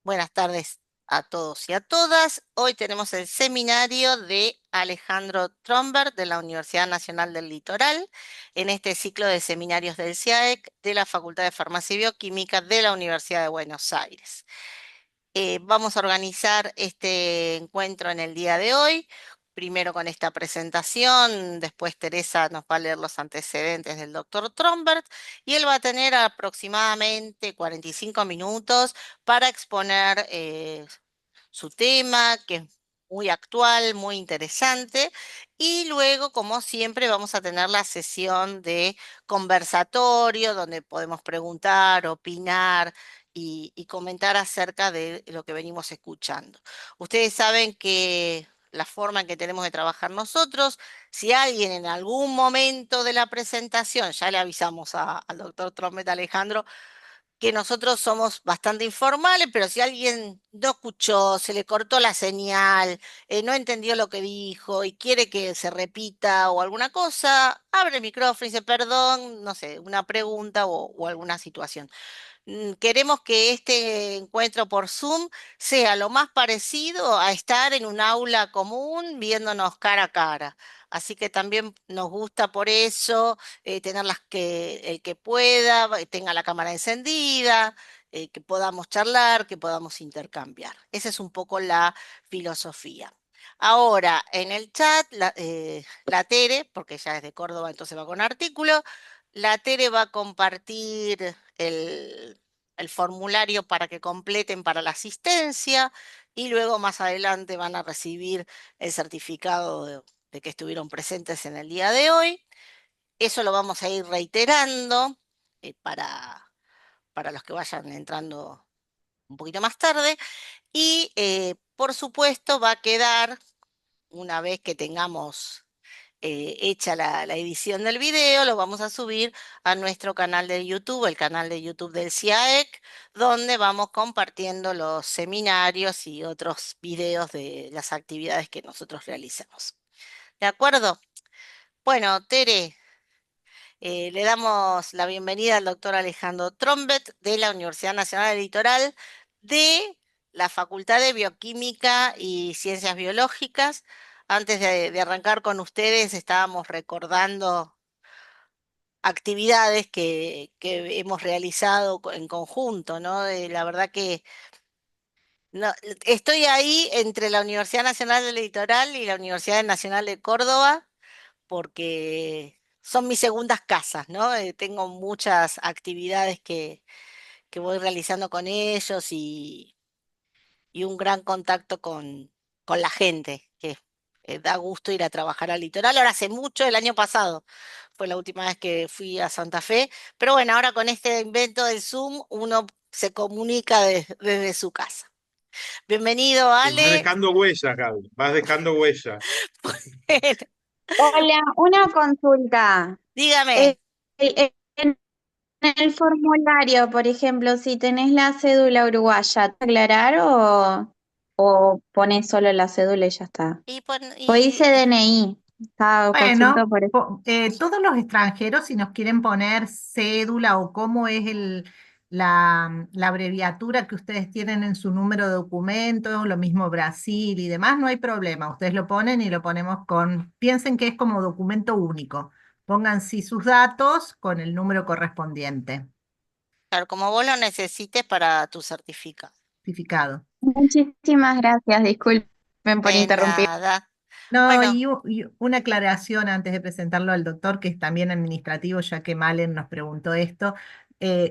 Buenas tardes a todos y a todas. Hoy tenemos el seminario de Alejandro Tromberg de la Universidad Nacional del Litoral en este ciclo de seminarios del CIAEC de la Facultad de Farmacia y Bioquímica de la Universidad de Buenos Aires. Vamos a organizar este encuentro en el día de hoy. Primero con esta presentación, después Teresa nos va a leer los antecedentes del doctor Tromberg y él va a tener aproximadamente 45 minutos para exponer su tema, que es muy actual, muy interesante. Y luego, como siempre, vamos a tener la sesión de conversatorio, donde podemos preguntar, opinar y comentar acerca de lo que venimos escuchando. Ustedes saben que la forma en que tenemos de trabajar nosotros, si alguien en algún momento de la presentación, ya le avisamos al doctor Trombetta Alejandro, que nosotros somos bastante informales, pero si alguien no escuchó, se le cortó la señal, no entendió lo que dijo y quiere que se repita o alguna cosa, abre el micrófono y dice perdón, no sé, una pregunta o alguna situación. Queremos que este encuentro por Zoom sea lo más parecido a estar en un aula común viéndonos cara a cara. Así que también nos gusta por eso tener el que pueda, tenga la cámara encendida, que podamos charlar, que podamos intercambiar. Esa es un poco la filosofía. Ahora, en el chat, la Tere, porque ella es de Córdoba, entonces va con artículo, la Tere va a compartir el formulario para que completen para la asistencia y luego más adelante van a recibir el certificado de que estuvieron presentes en el día de hoy. Eso lo vamos a ir reiterando para los que vayan entrando un poquito más tarde. Y por supuesto va a quedar, una vez que tengamos hecha la edición del video, lo vamos a subir a nuestro canal de YouTube, el canal de YouTube del CIAEC, donde vamos compartiendo los seminarios y otros videos de las actividades que nosotros realizamos. ¿De acuerdo? Bueno, Tere, le damos la bienvenida al doctor Alejandro Trombet de la Universidad Nacional del Litoral de la Facultad de Bioquímica y Ciencias Biológicas. Antes de arrancar con ustedes, estábamos recordando actividades que hemos realizado en conjunto, ¿no? La verdad que no, estoy ahí entre la Universidad Nacional del Litoral y la Universidad Nacional de Córdoba porque son mis segundas casas, ¿no? Tengo muchas actividades que voy realizando con ellos y un gran contacto con la gente, que da gusto ir a trabajar al litoral. Ahora hace mucho, el año pasado fue la última vez que fui a Santa Fe, pero bueno, ahora con este invento del Zoom uno se comunica desde su casa. Bienvenido, Y vas Ale. dejando huella, Gaby, vas dejando huella. Hola, una consulta. Dígame. Eh, en el formulario, por ejemplo, si tenés la cédula uruguaya, ¿te aclarar o pones solo la cédula y ya está? Y, Pues dice DNI, estaba consulta Bueno, por eso. todos los extranjeros, si nos quieren poner cédula o cómo es la abreviatura que ustedes tienen en su número de documento, lo mismo Brasil y demás, no hay problema. Ustedes lo ponen y lo ponemos piensen que es como documento único. Pongan sí sus datos con el número correspondiente, claro, como vos lo necesites para tu certificado. certificado. Muchísimas gracias, disculpen por De interrumpir. nada. No, Bueno, y una aclaración antes de presentarlo al doctor, que es también administrativo, ya que Malen nos preguntó esto.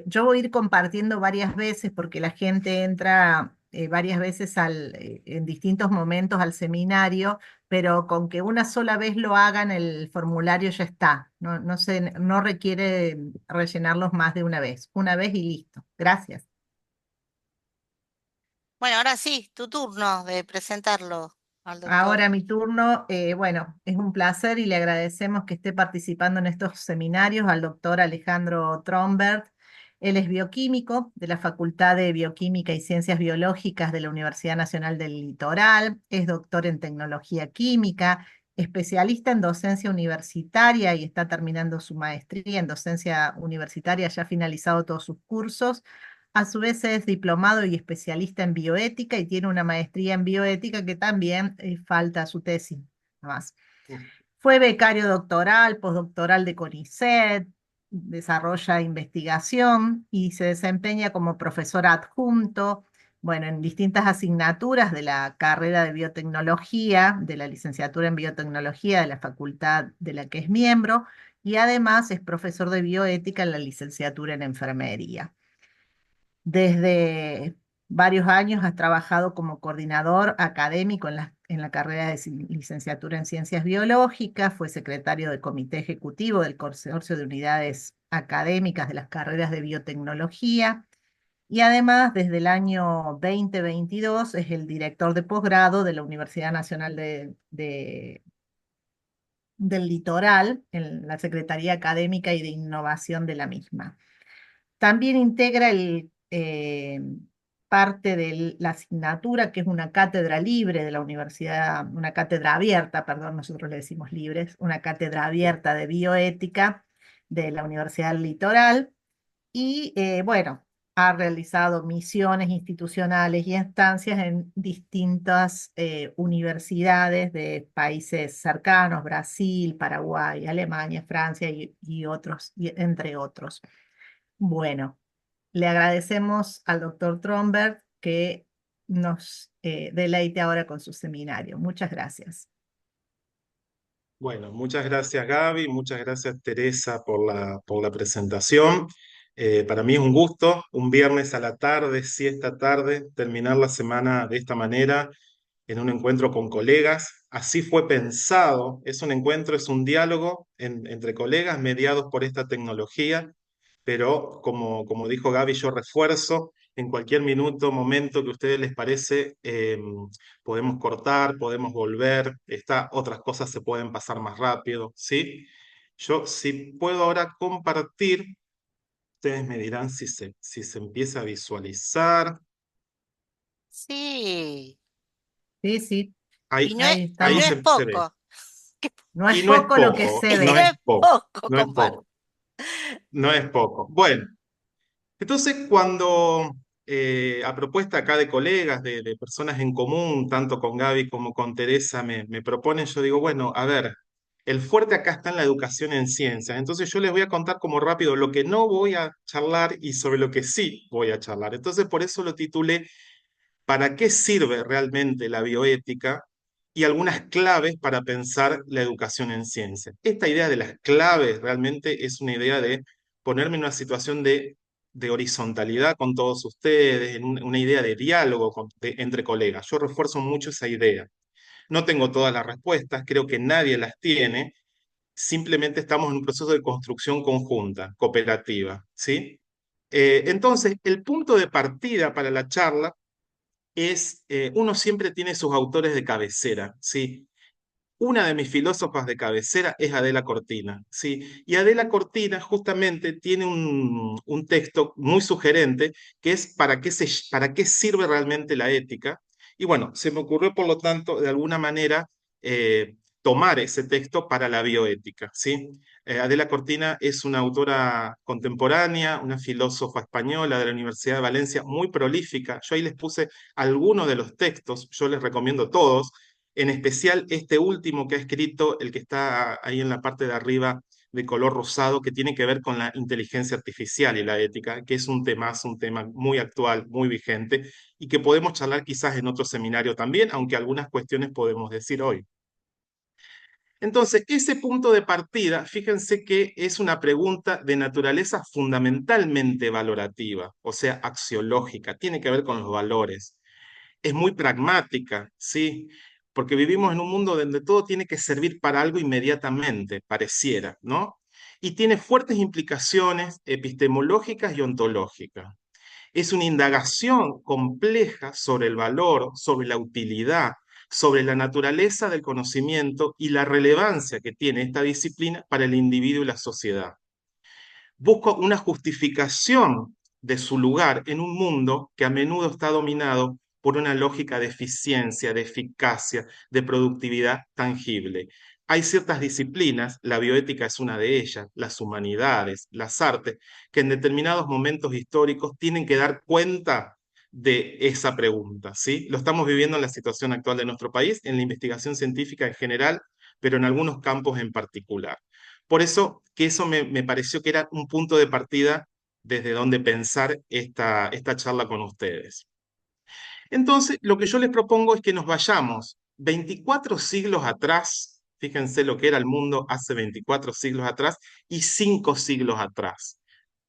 Yo voy a ir compartiendo varias veces porque la gente entra varias veces en distintos momentos al seminario, pero con que una sola vez lo hagan, el formulario ya está. No requiere rellenarlos más de una vez y listo. Gracias. bueno, ahora sí, tu turno de presentarlo al doctor. Ahora mi turno. Bueno, es un placer y le agradecemos que esté participando en estos seminarios al doctor Alejandro Trombert. Él es bioquímico de la Facultad de Bioquímica y Ciencias Biológicas de la Universidad Nacional del Litoral, es doctor en tecnología química, especialista en docencia universitaria y está terminando su maestría en docencia universitaria, ya ha finalizado todos sus cursos. A su vez es diplomado y especialista en bioética y tiene una maestría en bioética que también falta su tesis. Más. Fue becario doctoral, postdoctoral de CONICET, desarrolla investigación y se desempeña como profesor adjunto, bueno, en distintas asignaturas de la carrera de biotecnología, de la licenciatura en biotecnología de la facultad de la que es miembro, y además es profesor de bioética en la licenciatura en enfermería. Desde varios años has trabajado como coordinador académico en la carrera de licenciatura en Ciencias Biológicas, fue secretario del Comité Ejecutivo del Consorcio de Unidades Académicas de las carreras de Biotecnología y además desde el año 2022 es el director de posgrado de la Universidad Nacional del Litoral en la Secretaría Académica y de Innovación de la misma. También integra parte de la asignatura, que es una cátedra libre de la universidad, una cátedra abierta, perdón, nosotros le decimos libres, una cátedra abierta de bioética de la Universidad del Litoral. Y bueno, ha realizado misiones institucionales y estancias en distintas universidades de países cercanos, Brasil, Paraguay, Alemania, Francia y otros, entre otros. Bueno. Le agradecemos al doctor Tromberg que nos deleite ahora con su seminario. Muchas gracias. Bueno, muchas gracias Gaby, muchas gracias Teresa por la presentación. Para mí es un gusto, un viernes a la tarde, siesta tarde, terminar la semana de esta manera, en un encuentro con colegas. Así fue pensado, es un encuentro, es un diálogo entre colegas mediados por esta tecnología, pero como dijo Gaby, yo refuerzo, en cualquier minuto, momento que a ustedes les parece, podemos cortar, podemos volver, otras cosas se pueden pasar más rápido, ¿sí? Yo, si puedo ahora compartir, ustedes me dirán si se empieza a visualizar. Sí, Sí, sí, y Ahí, no es, ahí y ahí no estamos. es se ve. poco, que- No es Y no es poco lo que poco, se y no no ve. es es poco, poco, no es compadre. poco, no es poco. Bueno. Entonces, cuando a propuesta acá de colegas, de personas en común, tanto con Gaby como con Teresa, me proponen, yo digo, bueno, a ver, el fuerte acá está en la educación en ciencias. Entonces yo les voy a contar como rápido lo que no voy a charlar y sobre lo que sí voy a charlar. Entonces, por eso lo titulé ¿Para qué sirve realmente la bioética? Y algunas claves para pensar la educación en ciencias. Esta idea de las claves realmente es una idea de ponerme en una situación de horizontalidad con todos ustedes, en una idea de diálogo entre colegas. Yo refuerzo mucho esa idea. No tengo todas las respuestas, creo que nadie las tiene, simplemente estamos en un proceso de construcción conjunta, cooperativa, ¿sí? Entonces, el punto de partida para la charla uno siempre tiene sus autores de cabecera, ¿sí? Una de mis filósofas de cabecera es Adela Cortina, ¿sí? Y Adela Cortina justamente tiene un texto muy sugerente que es ¿para qué sirve realmente la ética? Y bueno, se me ocurrió, por lo tanto, de alguna manera, tomar ese texto para la bioética, ¿sí? Adela Cortina es una autora contemporánea, una filósofa española de la Universidad de Valencia, muy prolífica. Yo ahí les puse algunos de los textos, yo les recomiendo todos, en especial este último que ha escrito, el que está ahí en la parte de arriba de color rosado, que tiene que ver con la inteligencia artificial y la ética, que es un tema muy actual, muy vigente, y que podemos charlar quizás en otro seminario también, aunque algunas cuestiones podemos decir hoy. Entonces, ese punto de partida, fíjense que es una pregunta de naturaleza fundamentalmente valorativa, o sea, axiológica, tiene que ver con los valores. Es muy pragmática, ¿sí? Porque vivimos en un mundo donde todo tiene que servir para algo inmediatamente, pareciera, ¿no? Y tiene fuertes implicaciones epistemológicas y ontológicas. Es una indagación compleja sobre el valor, sobre la utilidad, sobre la naturaleza del conocimiento y la relevancia que tiene esta disciplina para el individuo y la sociedad. Busca una justificación de su lugar en un mundo que a menudo está dominado por una lógica de eficiencia, de eficacia, de productividad tangible. hay ciertas disciplinas, la bioética es una de ellas, las humanidades, las artes, que en determinados momentos históricos tienen que dar cuenta de esa pregunta, ¿sí? Lo estamos viviendo en la situación actual de nuestro país, en la investigación científica en general, pero en algunos campos en particular. Por eso que eso me pareció que era un punto de partida desde donde pensar esta charla con ustedes. Entonces, lo que yo les propongo es que nos vayamos 24 siglos atrás, fíjense lo que era el mundo hace 24 siglos atrás y 5 siglos atrás.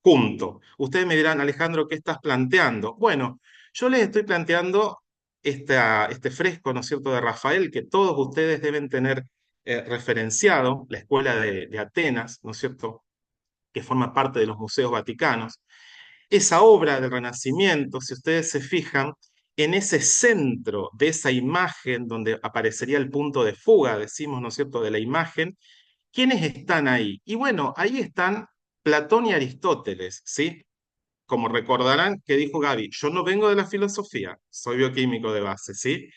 Punto. Ustedes me dirán, Alejandro, ¿qué estás planteando? Bueno, yo les estoy planteando este fresco, ¿no es cierto?, de Rafael, que todos ustedes deben tener referenciado, la Escuela de Atenas, ¿no es cierto?, que forma parte de los museos vaticanos. Esa obra del Renacimiento, si ustedes se fijan, en ese centro de esa imagen donde aparecería el punto de fuga, decimos, ¿no es cierto?, de la imagen, ¿quiénes están ahí? Y bueno, ahí están Platón y Aristóteles, ¿sí? Como recordarán que dijo Gaby, yo no vengo de la filosofía, soy bioquímico de base, ¿sí?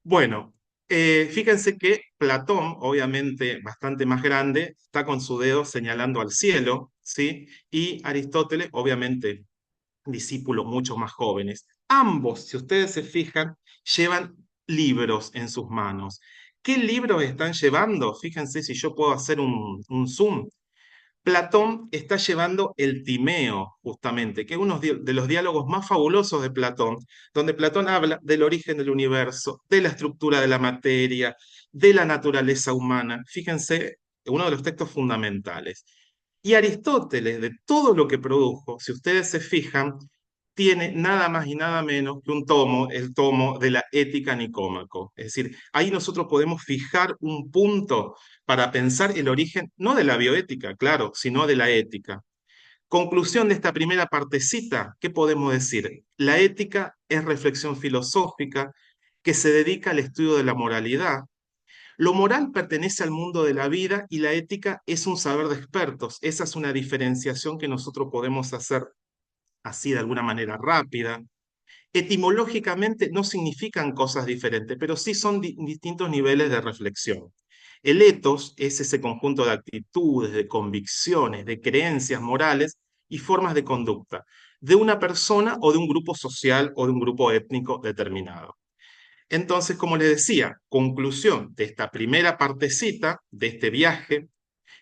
Bueno, fíjense que Platón, obviamente bastante más grande, está con su dedo señalando al cielo, ¿sí? Y Aristóteles, obviamente discípulos mucho más jóvenes. Ambos, si ustedes se fijan, llevan libros en sus manos. ¿Qué libros están llevando? Fíjense si yo puedo hacer un zoom. Platón está llevando el Timeo, justamente, que es uno de los diálogos más fabulosos de Platón, donde Platón habla del origen del universo, de la estructura de la materia, de la naturaleza humana. Fíjense, uno de los textos fundamentales. Y Aristóteles, de todo lo que produjo, si ustedes se fijan, tiene nada más y nada menos que un tomo, el tomo de la Ética Nicómaco. Es decir, ahí nosotros podemos fijar un punto para pensar el origen, no de la bioética, claro, sino de la ética. Conclusión de esta primera partecita, ¿qué podemos decir? La ética es reflexión filosófica que se dedica al estudio de la moralidad. Lo moral pertenece al mundo de la vida y la ética es un saber de expertos. Esa es una diferenciación que nosotros podemos hacer así de alguna manera rápida. Etimológicamente no significan cosas diferentes, pero sí son distintos niveles de reflexión. El ethos es ese conjunto de actitudes, de convicciones, de creencias morales y formas de conducta de una persona o de un grupo social o de un grupo étnico determinado. Entonces, como les decía, conclusión de esta primera partecita de este viaje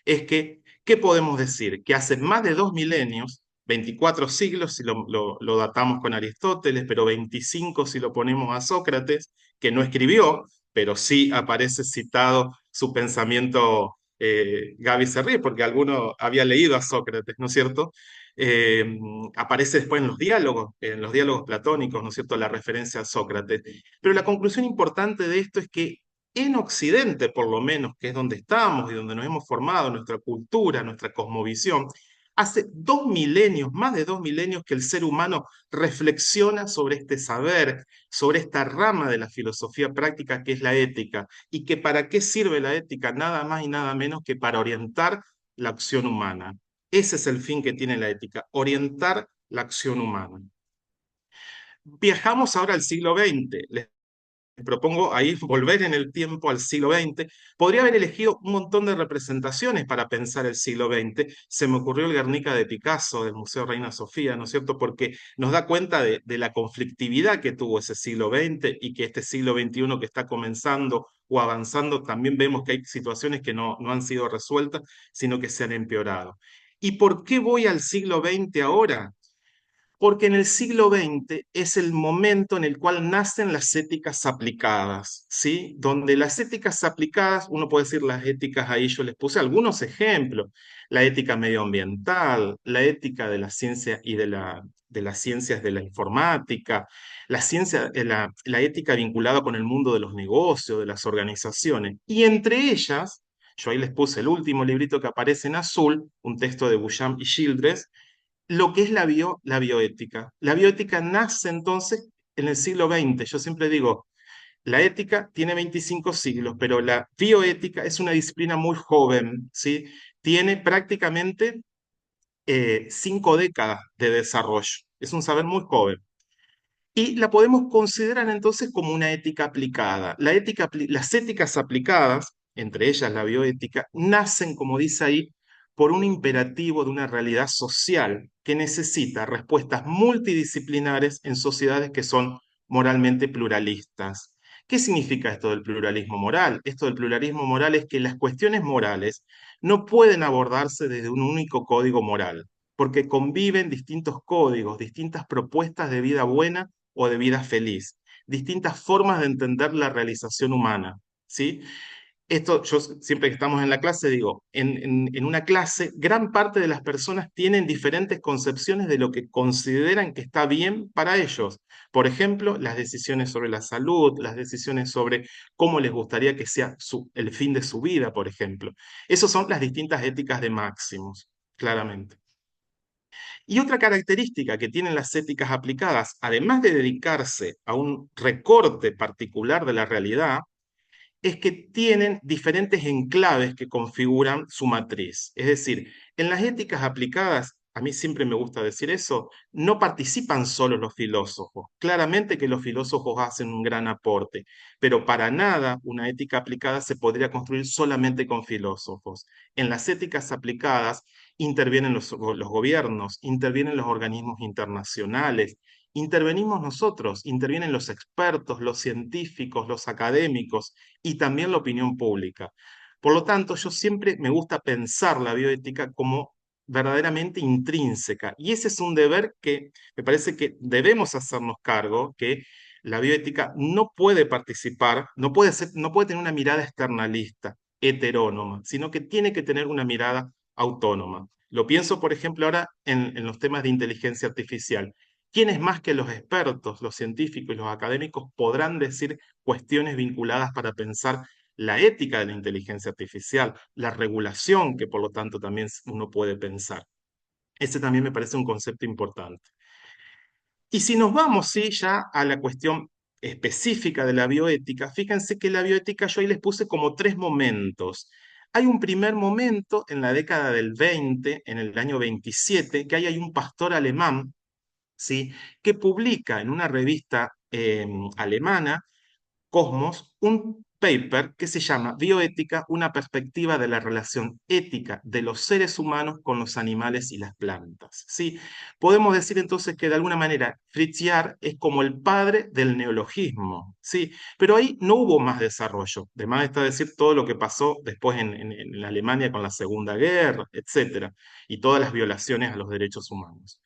es que, ¿qué podemos decir? Que hace más de 2 milenios, 24 siglos si lo datamos con Aristóteles, pero 25 si lo ponemos a Sócrates, que no escribió, pero sí aparece citado su pensamiento. Gaby se ríe porque alguno había leído a Sócrates, ¿no es cierto? Aparece después en los diálogos platónicos, ¿no es cierto?, la referencia a Sócrates. Pero la conclusión importante de esto es que en Occidente, por lo menos, que es donde estamos y donde nos hemos formado, nuestra cultura, nuestra cosmovisión, hace 2 milenios, más de 2 milenios, que el ser humano reflexiona sobre este saber, sobre esta rama de la filosofía práctica que es la ética, y que para qué sirve la ética, nada más y nada menos que para orientar la acción humana. Ese es el fin que tiene la ética, orientar la acción humana. Viajamos ahora al siglo XX. Les propongo ahí volver en el tiempo al siglo XX. Podría haber elegido un montón de representaciones para pensar el siglo XX. Se me ocurrió el Guernica de Picasso del Museo Reina Sofía, ¿no es cierto? Porque nos da cuenta de la conflictividad que tuvo ese siglo XX y que este siglo XXI que está comenzando o avanzando, también vemos que hay situaciones que no han sido resueltas, sino que se han empeorado. ¿Y por qué voy al siglo XX ahora? Porque en el siglo XX es el momento en el cual nacen las éticas aplicadas, ¿sí? Donde las éticas aplicadas, uno puede decir las éticas, ahí yo les puse algunos ejemplos, la ética medioambiental, la ética de la ciencia y de las ciencias de la informática, la ciencia, la ética vinculada con el mundo de los negocios, de las organizaciones, y entre ellas, yo ahí les puse el último librito que aparece en azul, un texto de Bouchamp y Childress, lo que es la bioética. La bioética nace entonces en el siglo XX. Yo siempre digo, la ética tiene 25 siglos, pero la bioética es una disciplina muy joven, ¿sí? Tiene prácticamente 5 décadas de desarrollo. Es un saber muy joven. Y la podemos considerar entonces como una ética aplicada. Las éticas aplicadas entre ellas la bioética, nacen, como dice ahí, por un imperativo de una realidad social que necesita respuestas multidisciplinares en sociedades que son moralmente pluralistas. ¿Qué significa esto del pluralismo moral? Esto del pluralismo moral es que las cuestiones morales no pueden abordarse desde un único código moral, porque conviven distintos códigos, distintas propuestas de vida buena o de vida feliz, distintas formas de entender la realización humana, ¿sí? Esto, yo siempre que estamos en la clase digo, en una clase, gran parte de las personas tienen diferentes concepciones de lo que consideran que está bien para ellos. Por ejemplo, las decisiones sobre la salud, las decisiones sobre cómo les gustaría que sea el fin de su vida, por ejemplo. Esas son las distintas éticas de máximos, claramente. Y otra característica que tienen las éticas aplicadas, además de dedicarse a un recorte particular de la realidad, es que tienen diferentes enclaves que configuran su matriz. Es decir, en las éticas aplicadas, a mí siempre me gusta decir eso, no participan solo los filósofos. Claramente que los filósofos hacen un gran aporte, pero para nada una ética aplicada se podría construir solamente con filósofos. En las éticas aplicadas intervienen los gobiernos, intervienen los organismos internacionales, intervenimos nosotros, intervienen los expertos, los científicos, los académicos y también la opinión pública. Por lo tanto, yo siempre me gusta pensar la bioética como verdaderamente intrínseca y ese es un deber que me parece que debemos hacernos cargo, que la bioética no puede participar, no puede tener una mirada externalista, heterónoma, sino que tiene que tener una mirada autónoma. Lo pienso, por ejemplo, ahora en los temas de inteligencia artificial. ¿Quiénes más que los expertos, los científicos y los académicos podrán decir cuestiones vinculadas para pensar la ética de la inteligencia artificial, la regulación que por lo tanto también uno puede pensar? Ese también me parece un concepto importante. Y si nos vamos, sí, ya a la cuestión específica de la bioética, fíjense que la bioética yo ahí les puse como tres momentos. Hay un primer momento en la década del 20, en el año 27, que hay un pastor alemán, ¿sí?, que publica en una revista alemana, Cosmos, un paper que se llama Bioética, una perspectiva de la relación ética de los seres humanos con los animales y las plantas. ¿Sí? Podemos decir entonces que de alguna manera Fritz Jahr es como el padre del neologismo, ¿sí? Pero ahí no hubo más desarrollo. De más está decir todo lo que pasó después en la Alemania con la Segunda Guerra, etcétera, y todas las violaciones a los derechos humanos.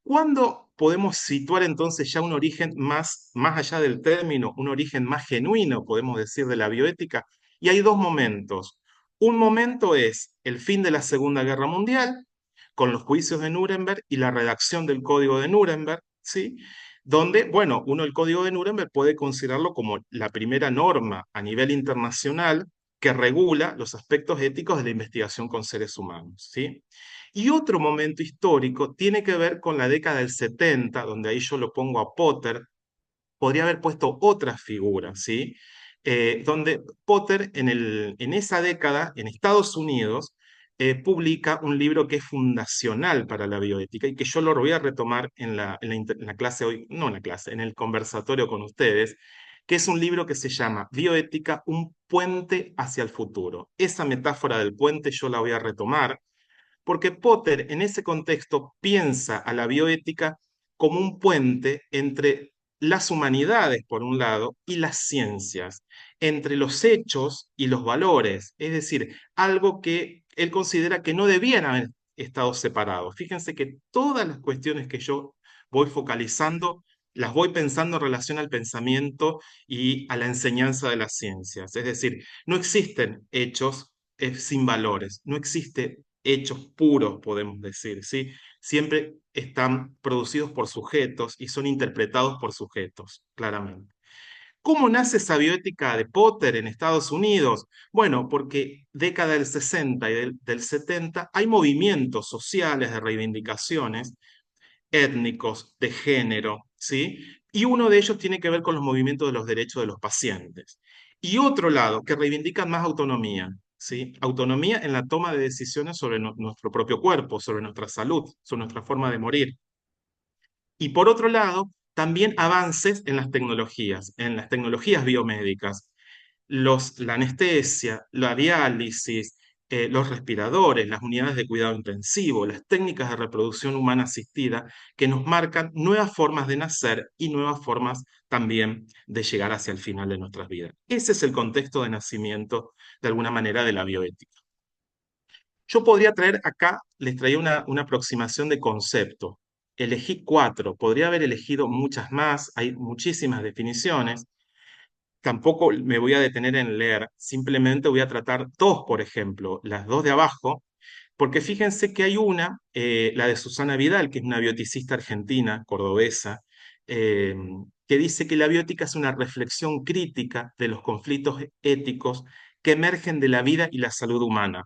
¿Cuándo podemos situar entonces ya un origen más allá del término, un origen más genuino, podemos decir, de la bioética? Y hay dos momentos. Un momento es el fin de la Segunda Guerra Mundial, con los juicios de Nuremberg y la redacción del Código de Nuremberg, ¿sí? Donde, bueno, uno el Código de Nuremberg puede considerarlo como la primera norma a nivel internacional que regula los aspectos éticos de la investigación con seres humanos, ¿sí? Y otro momento histórico tiene que ver con la década del 70, donde ahí yo lo pongo a Potter, podría haber puesto otras figuras, ¿sí? Donde Potter en esa década, en Estados Unidos, publica un libro que es fundacional para la bioética y que yo lo voy a retomar en la clase hoy, no en la clase, en el conversatorio con ustedes, que es un libro que se llama Bioética, un puente hacia el futuro. Esa metáfora del puente yo la voy a retomar porque Potter en ese contexto piensa a la bioética como un puente entre las humanidades, por un lado, y las ciencias, entre los hechos y los valores, es decir, algo que él considera que no debían haber estado separados. Fíjense que todas las cuestiones que yo voy focalizando, las voy pensando en relación al pensamiento y a la enseñanza de las ciencias. Es decir, no existen hechos sin valores, no existe hechos puros, podemos decir, ¿sí? Siempre están producidos por sujetos y son interpretados por sujetos, claramente. ¿Cómo nace esa bioética de Potter en Estados Unidos? Bueno, porque década del 60 y del 70 hay movimientos sociales de reivindicaciones étnicos, de género, ¿sí? Y uno de ellos tiene que ver con los movimientos de los derechos de los pacientes. Y otro lado, que reivindican más autonomía, ¿sí? Autonomía en la toma de decisiones sobre nuestro propio cuerpo, sobre nuestra salud, sobre nuestra forma de morir. Y por otro lado, también avances en las tecnologías biomédicas. la anestesia, la diálisis, los respiradores, las unidades de cuidado intensivo, las técnicas de reproducción humana asistida, que nos marcan nuevas formas de nacer y nuevas formas también de llegar hacia el final de nuestras vidas. Ese es el contexto de nacimiento, de alguna manera, de la bioética. Yo podría traer acá, les traía una aproximación de concepto. Elegí 4, podría haber elegido muchas más, hay muchísimas definiciones. Tampoco me voy a detener en leer, simplemente voy a tratar 2, por ejemplo, las 2 de abajo, porque fíjense que hay una, la de Susana Vidal, que es una bioticista argentina, cordobesa, eh, que dice que la biótica es una reflexión crítica de los conflictos éticos que emergen de la vida y la salud humana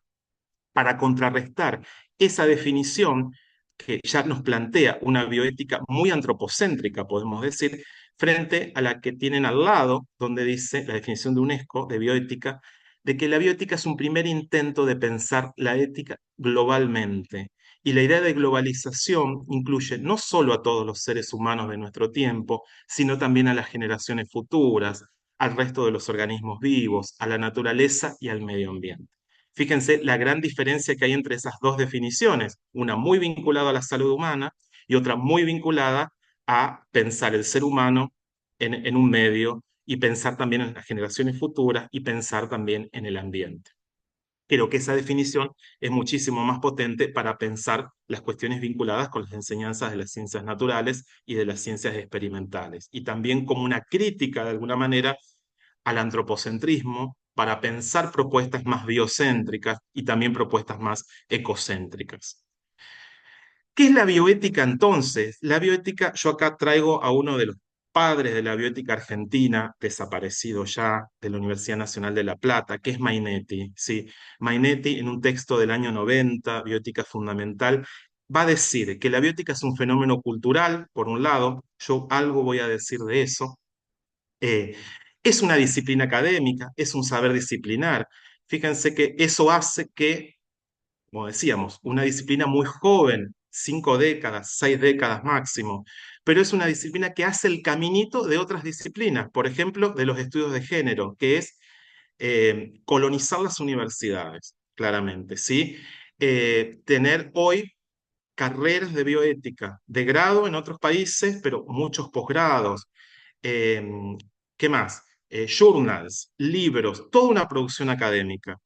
para contrarrestar esa definición que ya nos plantea una bioética muy antropocéntrica, podemos decir, frente a la que tienen al lado, donde dice la definición de UNESCO de bioética, de que la bioética es un primer intento de pensar la ética globalmente. Y la idea de globalización incluye no solo a todos los seres humanos de nuestro tiempo, sino también a las generaciones futuras, al resto de los organismos vivos, a la naturaleza y al medio ambiente. Fíjense la gran diferencia que hay entre esas 2 definiciones, una muy vinculada a la salud humana y otra muy vinculada a pensar el ser humano en un medio y pensar también en las generaciones futuras y pensar también en el ambiente. Creo que esa definición es muchísimo más potente para pensar las cuestiones vinculadas con las enseñanzas de las ciencias naturales y de las ciencias experimentales, y también como una crítica, de alguna manera, al antropocentrismo para pensar propuestas más biocéntricas y también propuestas más ecocéntricas. ¿Qué es la bioética entonces? La bioética, yo acá traigo a uno de los padres de la bioética argentina, desaparecido ya, de la Universidad Nacional de La Plata, que es Mainetti. ¿Sí? Mainetti, en un texto del año 90, Bioética Fundamental, va a decir que la bioética es un fenómeno cultural, por un lado, yo algo voy a decir de eso. Es una disciplina académica, es un saber disciplinar. Fíjense que eso hace que, como decíamos, una disciplina muy joven, 5 décadas, 6 décadas máximo, pero es una disciplina que hace el caminito de otras disciplinas, por ejemplo, de los estudios de género, que es colonizar las universidades, claramente, ¿sí? Tener hoy carreras de bioética, de grado en otros países, pero muchos posgrados. Eh, ¿Qué más? Journals, libros, toda una producción académica.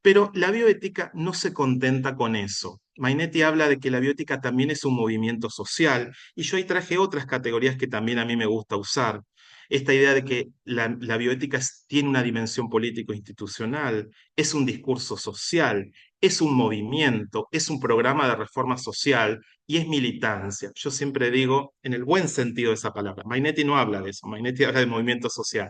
Pero la bioética no se contenta con eso. Mainetti habla de que la bioética también es un movimiento social, y yo ahí traje otras categorías que también a mí me gusta usar. Esta idea de que la bioética tiene una dimensión político-institucional, es un discurso social, es un movimiento, es un programa de reforma social y es militancia. Yo siempre digo, en el buen sentido de esa palabra, Mainetti no habla de eso, Mainetti habla de movimiento social.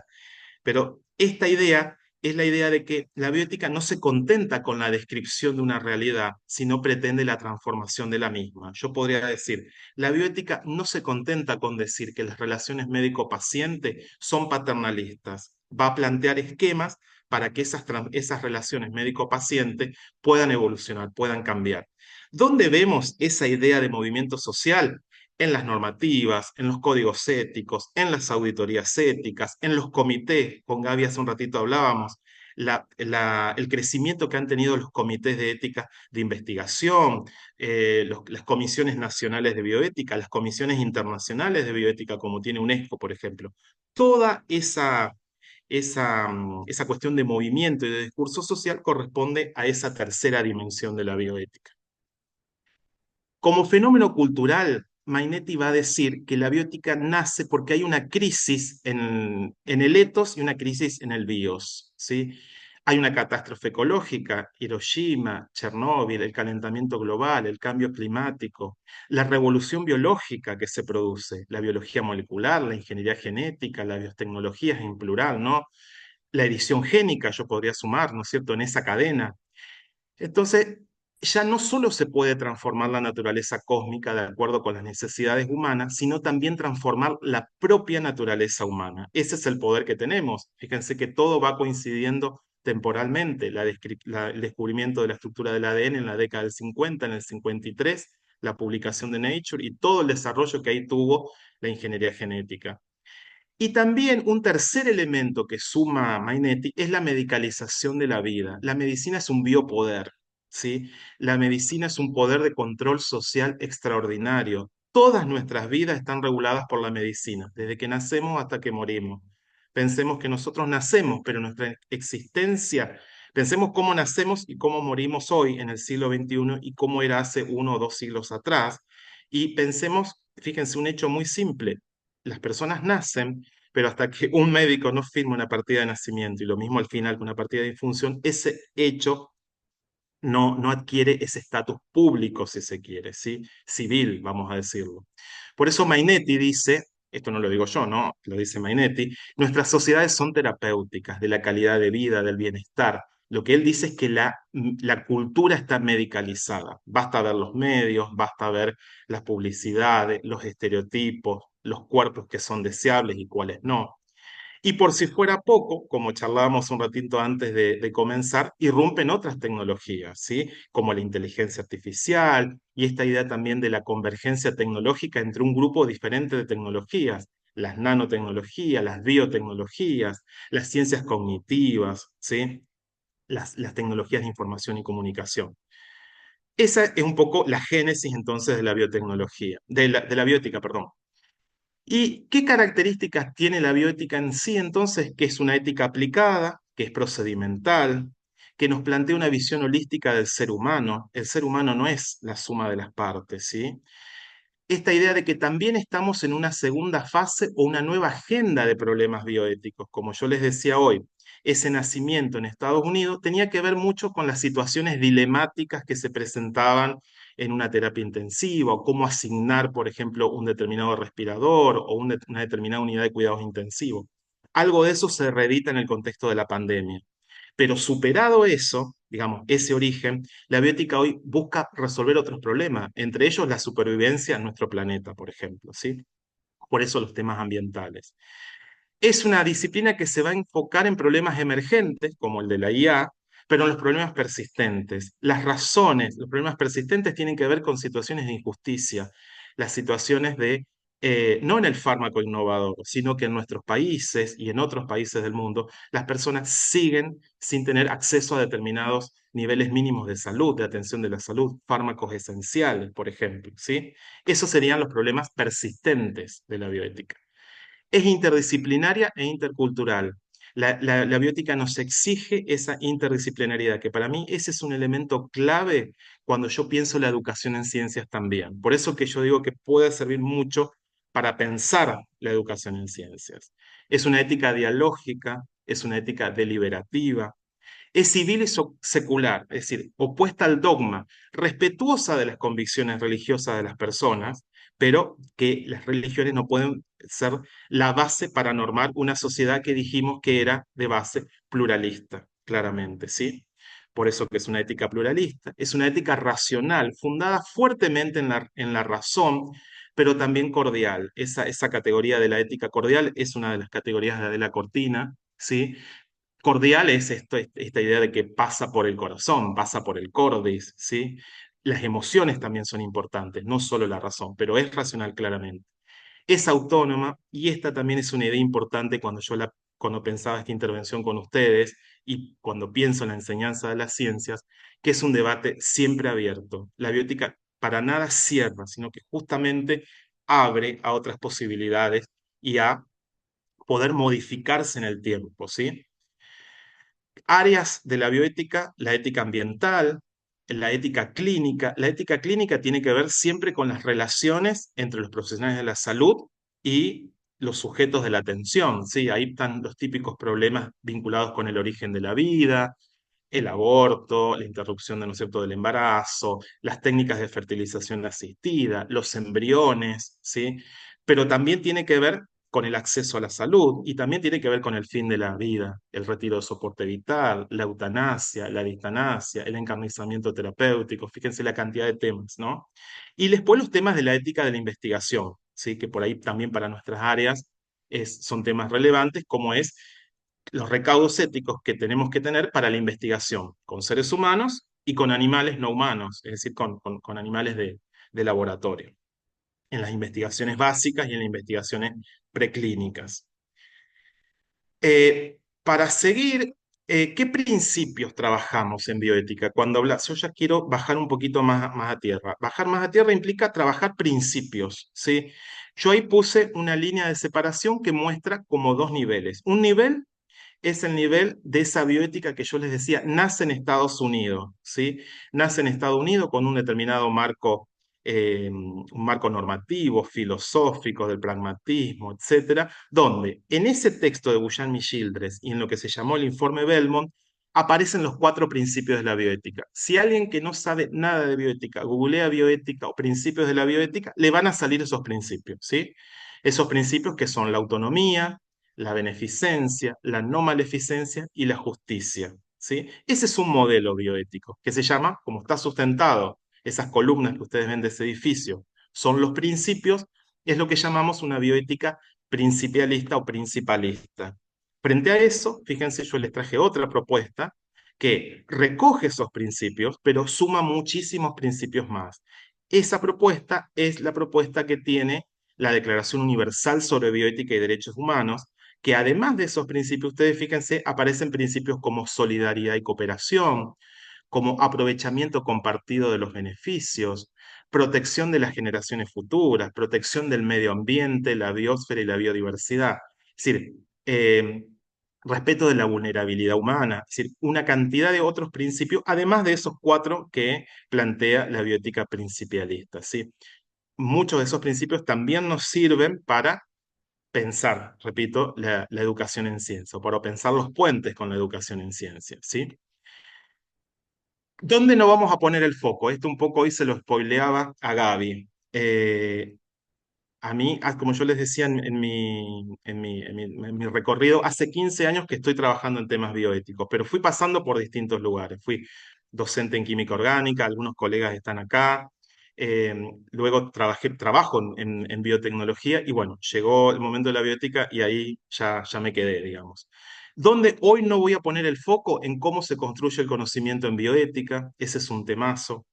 Pero esta idea es la idea de que la bioética no se contenta con la descripción de una realidad, sino pretende la transformación de la misma. Yo podría decir, la bioética no se contenta con decir que las relaciones médico-paciente son paternalistas. Va a plantear esquemas para que esas relaciones médico-paciente puedan evolucionar, puedan cambiar. ¿Dónde vemos esa idea de movimiento social? En las normativas, en los códigos éticos, en las auditorías éticas, en los comités. Con Gaby hace un ratito hablábamos, el crecimiento que han tenido los comités de ética de investigación, las comisiones nacionales de bioética, las comisiones internacionales de bioética, como tiene UNESCO, por ejemplo. Toda esa cuestión de movimiento y de discurso social corresponde a esa tercera dimensión de la bioética. Como fenómeno cultural, Mainetti va a decir que la bioética nace porque hay una crisis en el ethos y una crisis en el bios, ¿sí? Hay una catástrofe ecológica, Hiroshima, Chernóbil, el calentamiento global, el cambio climático, la revolución biológica que se produce, la biología molecular, la ingeniería genética, la biotecnología en plural, ¿no? La edición génica, yo podría sumar, ¿no es cierto?, en esa cadena. Entonces, ya no solo se puede transformar la naturaleza cósmica de acuerdo con las necesidades humanas, sino también transformar la propia naturaleza humana. Ese es el poder que tenemos. Fíjense que todo va coincidiendo temporalmente. El descubrimiento de la estructura del ADN en la década del 50, en el 53, la publicación de Nature y todo el desarrollo que ahí tuvo la ingeniería genética. Y también un tercer elemento que suma Mainetti es la medicalización de la vida. La medicina es un biopoder, ¿sí? La medicina es un poder de control social extraordinario. Todas nuestras vidas están reguladas por la medicina, desde que nacemos hasta que morimos. Pensemos que nosotros nacemos, pero nuestra existencia, pensemos cómo nacemos y cómo morimos hoy en el siglo XXI y cómo era hace 1 o 2 siglos atrás. Y pensemos, fíjense, un hecho muy simple. Las personas nacen, pero hasta que un médico no firma una partida de nacimiento y lo mismo al final con una partida de difunción, ese hecho no adquiere ese estatus público, si se quiere, ¿sí? Civil, vamos a decirlo. Por eso Mainetti dice, esto no lo digo yo, ¿no? Lo dice Mainetti, nuestras sociedades son terapéuticas de la calidad de vida, del bienestar. Lo que él dice es que la cultura está medicalizada. Basta ver los medios, basta ver las publicidades, los estereotipos, los cuerpos que son deseables y cuáles no. Y por si fuera poco, como charlábamos un ratito antes de comenzar, irrumpen otras tecnologías, ¿sí? Como la inteligencia artificial y esta idea también de la convergencia tecnológica entre un grupo diferente de tecnologías, las nanotecnologías, las biotecnologías, las ciencias cognitivas, ¿sí? Las tecnologías de información y comunicación. Esa es un poco la génesis entonces de la biotecnología, de la bioética, perdón. ¿Y qué características tiene la bioética en sí entonces? Que es una ética aplicada, que es procedimental, que nos plantea una visión holística del ser humano. El ser humano no es la suma de las partes, ¿sí? Esta idea de que también estamos en una segunda fase o una nueva agenda de problemas bioéticos. Como yo les decía hoy, ese nacimiento en Estados Unidos tenía que ver mucho con las situaciones dilemáticas que se presentaban en una terapia intensiva, o cómo asignar, por ejemplo, un determinado respirador o una determinada unidad de cuidados intensivos. Algo de eso se reedita en el contexto de la pandemia. Pero superado eso, digamos, ese origen, la biótica hoy busca resolver otros problemas, entre ellos la supervivencia en nuestro planeta, por ejemplo, ¿sí? Por eso los temas ambientales. Es una disciplina que se va a enfocar en problemas emergentes, como el de la IA, pero en los problemas persistentes. Las razones, los problemas persistentes tienen que ver con situaciones de injusticia, las situaciones de, no en el fármaco innovador, sino que en nuestros países y en otros países del mundo, las personas siguen sin tener acceso a determinados niveles mínimos de salud, de atención de la salud, fármacos esenciales, por ejemplo, ¿sí? Esos serían los problemas persistentes de la bioética. Es interdisciplinaria e intercultural. La biótica nos exige esa interdisciplinariedad, que para mí ese es un elemento clave cuando yo pienso la educación en ciencias también. Por eso que yo digo que puede servir mucho para pensar la educación en ciencias. Es una ética dialógica, es una ética deliberativa, es civil y secular, es decir, opuesta al dogma, respetuosa de las convicciones religiosas de las personas, pero que las religiones no pueden ser la base para normar una sociedad que dijimos que era de base pluralista, claramente, ¿sí? Por eso que es una ética pluralista, es una ética racional, fundada fuertemente en la razón, pero también cordial. Esa categoría de la ética cordial es una de las categorías de la Cortina, ¿sí? Cordial es esta idea de que pasa por el corazón, pasa por el cordis, ¿sí? Las emociones también son importantes, no solo la razón, pero es racional claramente. Es autónoma y esta también es una idea importante cuando pensaba esta intervención con ustedes y cuando pienso en la enseñanza de las ciencias, que es un debate siempre abierto. La biótica para nada cierra, sino que justamente abre a otras posibilidades y a poder modificarse en el tiempo, ¿sí? Áreas de la bioética, la ética ambiental, la ética clínica. La ética clínica tiene que ver siempre con las relaciones entre los profesionales de la salud y los sujetos de la atención, ¿sí? Ahí están los típicos problemas vinculados con el origen de la vida, el aborto, la interrupción de, ¿no es cierto?, del embarazo, las técnicas de fertilización asistida, los embriones, ¿sí? Pero también tiene que ver con el acceso a la salud y también tiene que ver con el fin de la vida, el retiro de soporte vital, la eutanasia, la ditanasia, el encarnizamiento terapéutico, fíjense la cantidad de temas, ¿no? Y después los temas de la ética de la investigación, ¿sí? Que por ahí también para nuestras áreas son temas relevantes, como es los recaudos éticos que tenemos que tener para la investigación con seres humanos y con animales no humanos, es decir, con animales de laboratorio, en las investigaciones básicas y en las investigaciones preclínicas. Para seguir, ¿qué principios trabajamos en bioética? Cuando hablas, yo ya quiero bajar un poquito más a tierra. Bajar más a tierra implica trabajar principios, ¿sí? Yo ahí puse una línea de separación que muestra como dos niveles. Un nivel es el nivel de esa bioética que yo les decía, nace en Estados Unidos, ¿sí? Nace en Estados Unidos con un determinado un marco normativo, filosófico, del pragmatismo, etcétera, donde en ese texto de Buchan y Childress y en lo que se llamó el informe Belmont, aparecen los cuatro principios de la bioética. Si alguien que no sabe nada de bioética googlea bioética o principios de la bioética, le van a salir esos principios, ¿sí? Esos principios que son la autonomía, la beneficencia, la no maleficencia y la justicia, ¿sí? Ese es un modelo bioético que se llama, como está sustentado, esas columnas que ustedes ven de ese edificio, son los principios, es lo que llamamos una bioética principialista o principalista. Frente a eso, fíjense, yo les traje otra propuesta que recoge esos principios, pero suma muchísimos principios más. Esa propuesta es la propuesta que tiene la Declaración Universal sobre Bioética y Derechos Humanos, que además de esos principios, ustedes fíjense, aparecen principios como solidaridad y cooperación, como aprovechamiento compartido de los beneficios, protección de las generaciones futuras, protección del medio ambiente, la biosfera y la biodiversidad. Es decir, respeto de la vulnerabilidad humana, es decir, una cantidad de otros principios, además de esos cuatro que plantea la bioética principialista, ¿sí? Muchos de esos principios también nos sirven para pensar, repito, la educación en ciencia, o para pensar los puentes con la educación en ciencia, ¿sí? ¿Dónde no vamos a poner el foco? Esto un poco hoy se lo spoileaba a Gaby. A mí, como yo les decía en mi recorrido, hace 15 años que estoy trabajando en temas bioéticos, pero fui pasando por distintos lugares. Fui docente en química orgánica, algunos colegas están acá. eh, Luego trabajo en biotecnología y bueno, llegó el momento de la bioética y ahí ya me quedé, digamos. Donde hoy no voy a poner el foco en cómo se construye el conocimiento en bioética, ese es un temazo.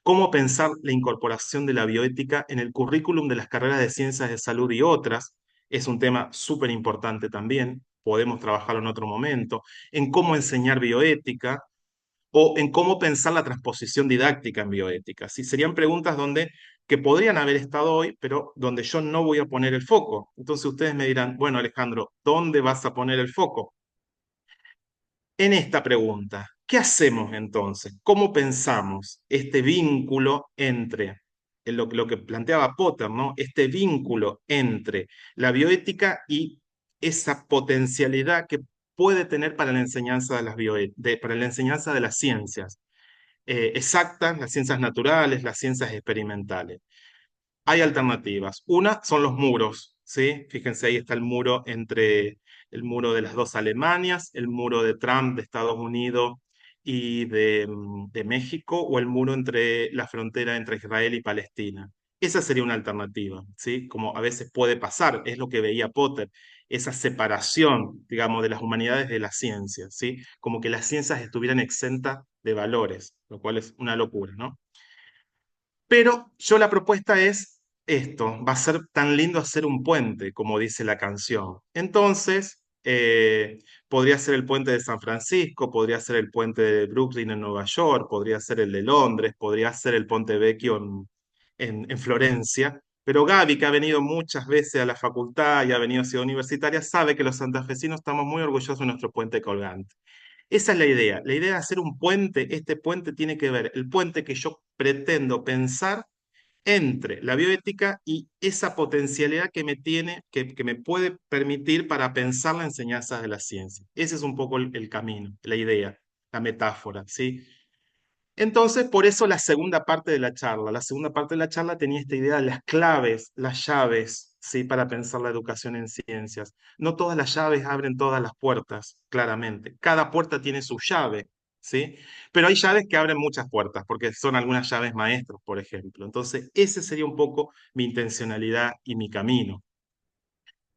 Cómo pensar la incorporación de la bioética en el currículum de las carreras de ciencias de salud y otras. Es un tema súper importante también, podemos trabajarlo en otro momento. En cómo enseñar bioética o en cómo pensar la transposición didáctica en bioética. ¿Sí? Serían preguntas que podrían haber estado hoy, pero donde yo no voy a poner el foco. Entonces ustedes me dirán, bueno, Alejandro, ¿dónde vas a poner el foco? En esta pregunta, ¿qué hacemos entonces? ¿Cómo pensamos este vínculo entre lo que planteaba Potter, ¿no? Este vínculo entre la bioética y esa potencialidad que puede tener para la enseñanza de para la enseñanza de las ciencias exactas, las ciencias naturales, las ciencias experimentales? Hay alternativas. Una son los muros, ¿sí? Fíjense, ahí está el muro entre el muro de las dos Alemanias, el muro de Trump de Estados Unidos y de México, o el muro entre la frontera entre Israel y Palestina. Esa sería una alternativa, ¿sí? Como a veces puede pasar, es lo que veía Potter, esa separación, digamos, de las humanidades de las ciencias, ¿sí? Como que las ciencias estuvieran exentas de valores, lo cual es una locura, ¿no? Pero yo la propuesta es esto, va a ser tan lindo hacer un puente, como dice la canción. Entonces, podría ser el puente de San Francisco, podría ser el puente de Brooklyn en Nueva York, podría ser el de Londres, podría ser el Ponte Vecchio en Florencia. Pero Gaby, que ha venido muchas veces a la facultad y ha venido a Ciudad Universitaria, sabe que los santafesinos estamos muy orgullosos de nuestro puente colgante. Esa es la idea. La idea de hacer un puente, este puente tiene que ver, el puente que yo pretendo pensar entre la bioética y esa potencialidad que me tiene, que me puede permitir para pensar la enseñanza de la ciencia. Ese es un poco el camino, la idea, la metáfora, ¿sí? Entonces, por eso la segunda parte de la charla. La segunda parte de la charla tenía esta idea de las claves, las llaves, ¿sí? Para pensar la educación en ciencias. No todas las llaves abren todas las puertas, claramente. Cada puerta tiene su llave, ¿sí? Pero hay llaves que abren muchas puertas, porque son algunas llaves maestros, por ejemplo. Entonces, ese sería un poco mi intencionalidad y mi camino.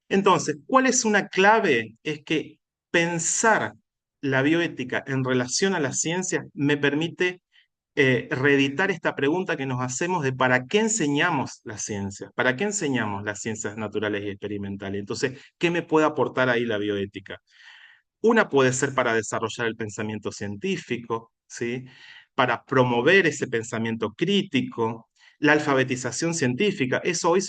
Entonces, ¿cuál es una clave? Es que pensar la bioética en relación a la ciencia me permite reeditar esta pregunta que nos hacemos de ¿para qué enseñamos las ciencias? ¿Para qué enseñamos las ciencias naturales y experimentales? Entonces, ¿qué me puede aportar ahí la bioética? Una puede ser para desarrollar el pensamiento científico, ¿sí? Para promover ese pensamiento crítico, la alfabetización científica. Eso hoy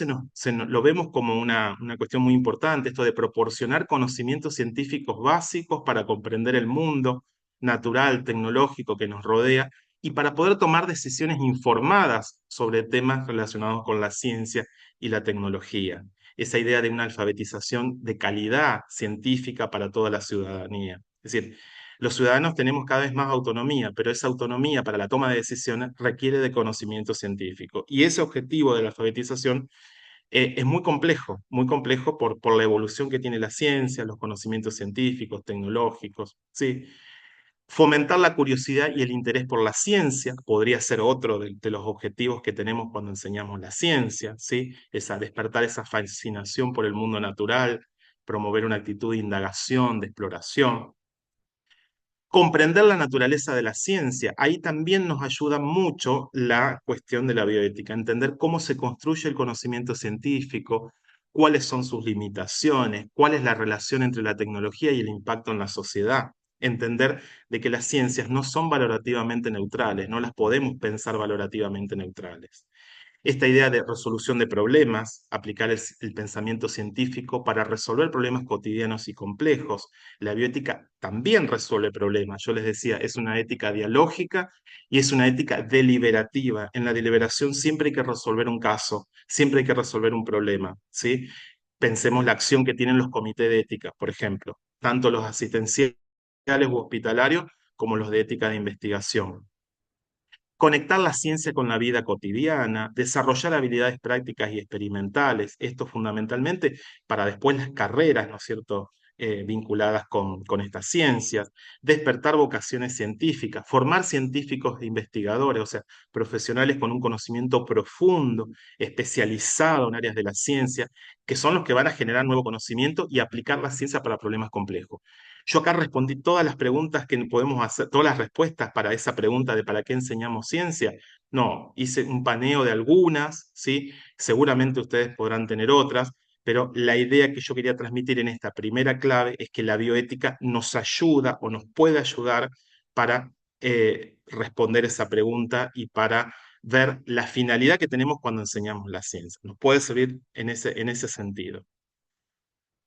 lo vemos como una cuestión muy importante, esto de proporcionar conocimientos científicos básicos para comprender el mundo natural, tecnológico que nos rodea y para poder tomar decisiones informadas sobre temas relacionados con la ciencia y la tecnología, esa idea de una alfabetización de calidad científica para toda la ciudadanía. Es decir, los ciudadanos tenemos cada vez más autonomía, pero esa autonomía para la toma de decisiones requiere de conocimiento científico. Y ese objetivo de la alfabetización es muy complejo por la evolución que tiene la ciencia, los conocimientos científicos, tecnológicos, ¿sí? Fomentar la curiosidad y el interés por la ciencia podría ser otro de los objetivos que tenemos cuando enseñamos la ciencia, ¿sí? Despertar esa fascinación por el mundo natural, promover una actitud de indagación, de exploración. Comprender la naturaleza de la ciencia. Ahí también nos ayuda mucho la cuestión de la bioética, entender cómo se construye el conocimiento científico, cuáles son sus limitaciones, cuál es la relación entre la tecnología y el impacto en la sociedad. Entender de que las ciencias no son valorativamente neutrales, no las podemos pensar valorativamente neutrales. Esta idea de resolución de problemas, aplicar el pensamiento científico para resolver problemas cotidianos y complejos. La bioética también resuelve problemas. Yo les decía, es una ética dialógica y es una ética deliberativa. En la deliberación siempre hay que resolver un caso, siempre hay que resolver un problema, ¿sí? Pensemos la acción que tienen los comités de ética, por ejemplo, tanto los asistenciales u hospitalarios como los de ética de investigación. Conectar la ciencia con la vida cotidiana, desarrollar habilidades prácticas y experimentales, esto fundamentalmente para después las carreras, ¿no es cierto?, vinculadas con estas ciencias, despertar vocaciones científicas, formar científicos e investigadores, o sea, profesionales con un conocimiento profundo, especializado en áreas de la ciencia, que son los que van a generar nuevo conocimiento y aplicar la ciencia para problemas complejos. Yo acá respondí todas las preguntas que podemos hacer, todas las respuestas para esa pregunta de ¿para qué enseñamos ciencia? No, hice un paneo de algunas, ¿sí? Seguramente ustedes podrán tener otras, pero la idea que yo quería transmitir en esta primera clave es que la bioética nos ayuda o nos puede ayudar para responder esa pregunta y para ver la finalidad que tenemos cuando enseñamos la ciencia. Nos puede servir en ese sentido.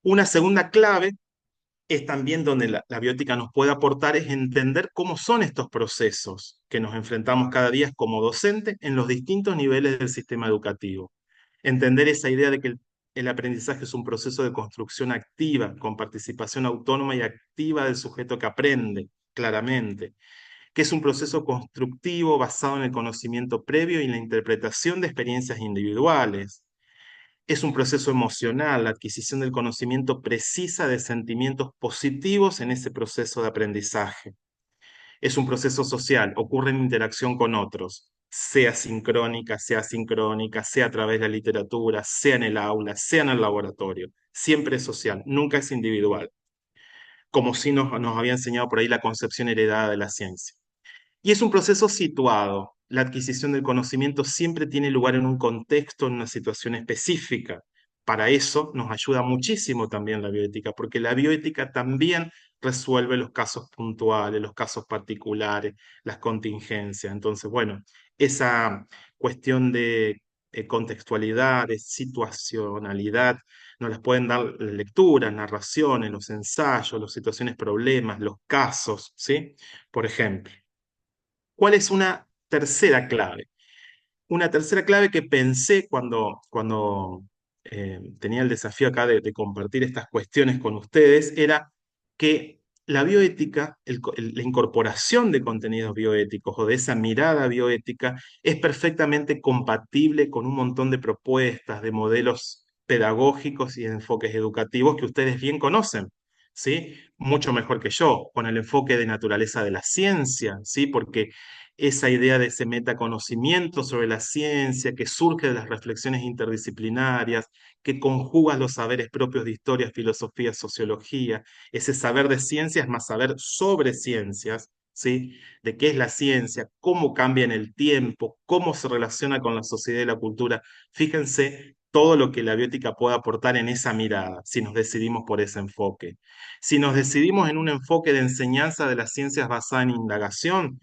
Una segunda clave es también donde la biótica nos puede aportar, es entender cómo son estos procesos que nos enfrentamos cada día como docentes en los distintos niveles del sistema educativo. Entender esa idea de que el aprendizaje es un proceso de construcción activa, con participación autónoma y activa del sujeto que aprende, claramente, que es un proceso constructivo basado en el conocimiento previo y en la interpretación de experiencias individuales. Es un proceso emocional, la adquisición del conocimiento precisa de sentimientos positivos en ese proceso de aprendizaje. Es un proceso social, ocurre en interacción con otros, sea sincrónica, sea asincrónica, sea a través de la literatura, sea en el aula, sea en el laboratorio. Siempre es social, nunca es individual, como sí nos había enseñado por ahí la concepción heredada de la ciencia. Y es un proceso situado. La adquisición del conocimiento siempre tiene lugar en un contexto, en una situación específica. Para eso nos ayuda muchísimo también la bioética, porque la bioética también resuelve los casos puntuales, los casos particulares, las contingencias. Entonces, bueno, esa cuestión de contextualidad, de situacionalidad, nos las pueden dar las lecturas, narraciones, los ensayos, las situaciones, problemas, los casos, ¿sí? Por ejemplo. ¿Cuál es una tercera clave? Una tercera clave que pensé cuando tenía el desafío acá de compartir estas cuestiones con ustedes era que la bioética, la incorporación de contenidos bioéticos o de esa mirada bioética es perfectamente compatible con un montón de propuestas, de modelos pedagógicos y de enfoques educativos que ustedes bien conocen, ¿sí? Mucho mejor que yo, con el enfoque de naturaleza de la ciencia, ¿sí? Porque esa idea de ese metaconocimiento sobre la ciencia que surge de las reflexiones interdisciplinarias, que conjuga los saberes propios de historia, filosofía, sociología, ese saber de ciencias más saber sobre ciencias, ¿sí? De qué es la ciencia, cómo cambia en el tiempo, cómo se relaciona con la sociedad y la cultura. Fíjense todo lo que la biótica puede aportar en esa mirada, si nos decidimos por ese enfoque. Si nos decidimos en un enfoque de enseñanza de las ciencias basada en indagación,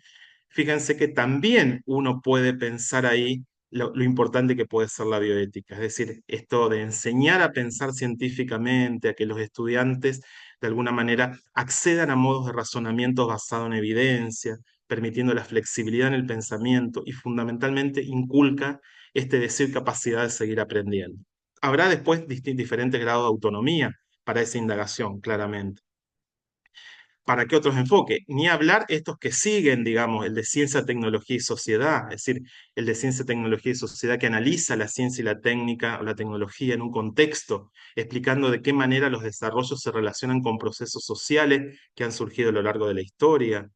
fíjense que también uno puede pensar ahí lo importante que puede ser la bioética, es decir, esto de enseñar a pensar científicamente, a que los estudiantes de alguna manera accedan a modos de razonamiento basados en evidencia, permitiendo la flexibilidad en el pensamiento y fundamentalmente inculca este deseo y capacidad de seguir aprendiendo. Habrá después diferentes grados de autonomía para esa indagación, claramente. ¿Para qué otros enfoques? Ni hablar estos que siguen, digamos, el de ciencia, tecnología y sociedad, es decir, el de ciencia, tecnología y sociedad que analiza la ciencia y la técnica o la tecnología en un contexto, explicando de qué manera los desarrollos se relacionan con procesos sociales que han surgido a lo largo de la historia,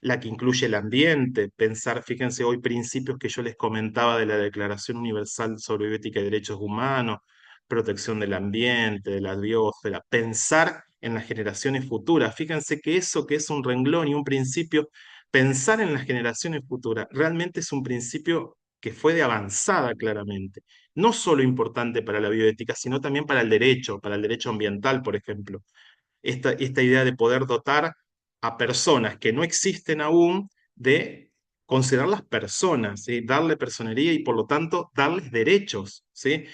la que incluye el ambiente, pensar, fíjense hoy, principios que yo les comentaba de la Declaración Universal sobre Bioética y Derechos Humanos, protección del ambiente, de la biosfera, pensar en las generaciones futuras. Fíjense que eso que es un renglón y un principio, pensar en las generaciones futuras, realmente es un principio que fue de avanzada claramente. No solo importante para la bioética, sino también para el derecho ambiental, por ejemplo esta idea de poder dotar a personas que no existen aún de considerarlas personas, ¿sí? Darle personería y por lo tanto darles derechos, ¿sí?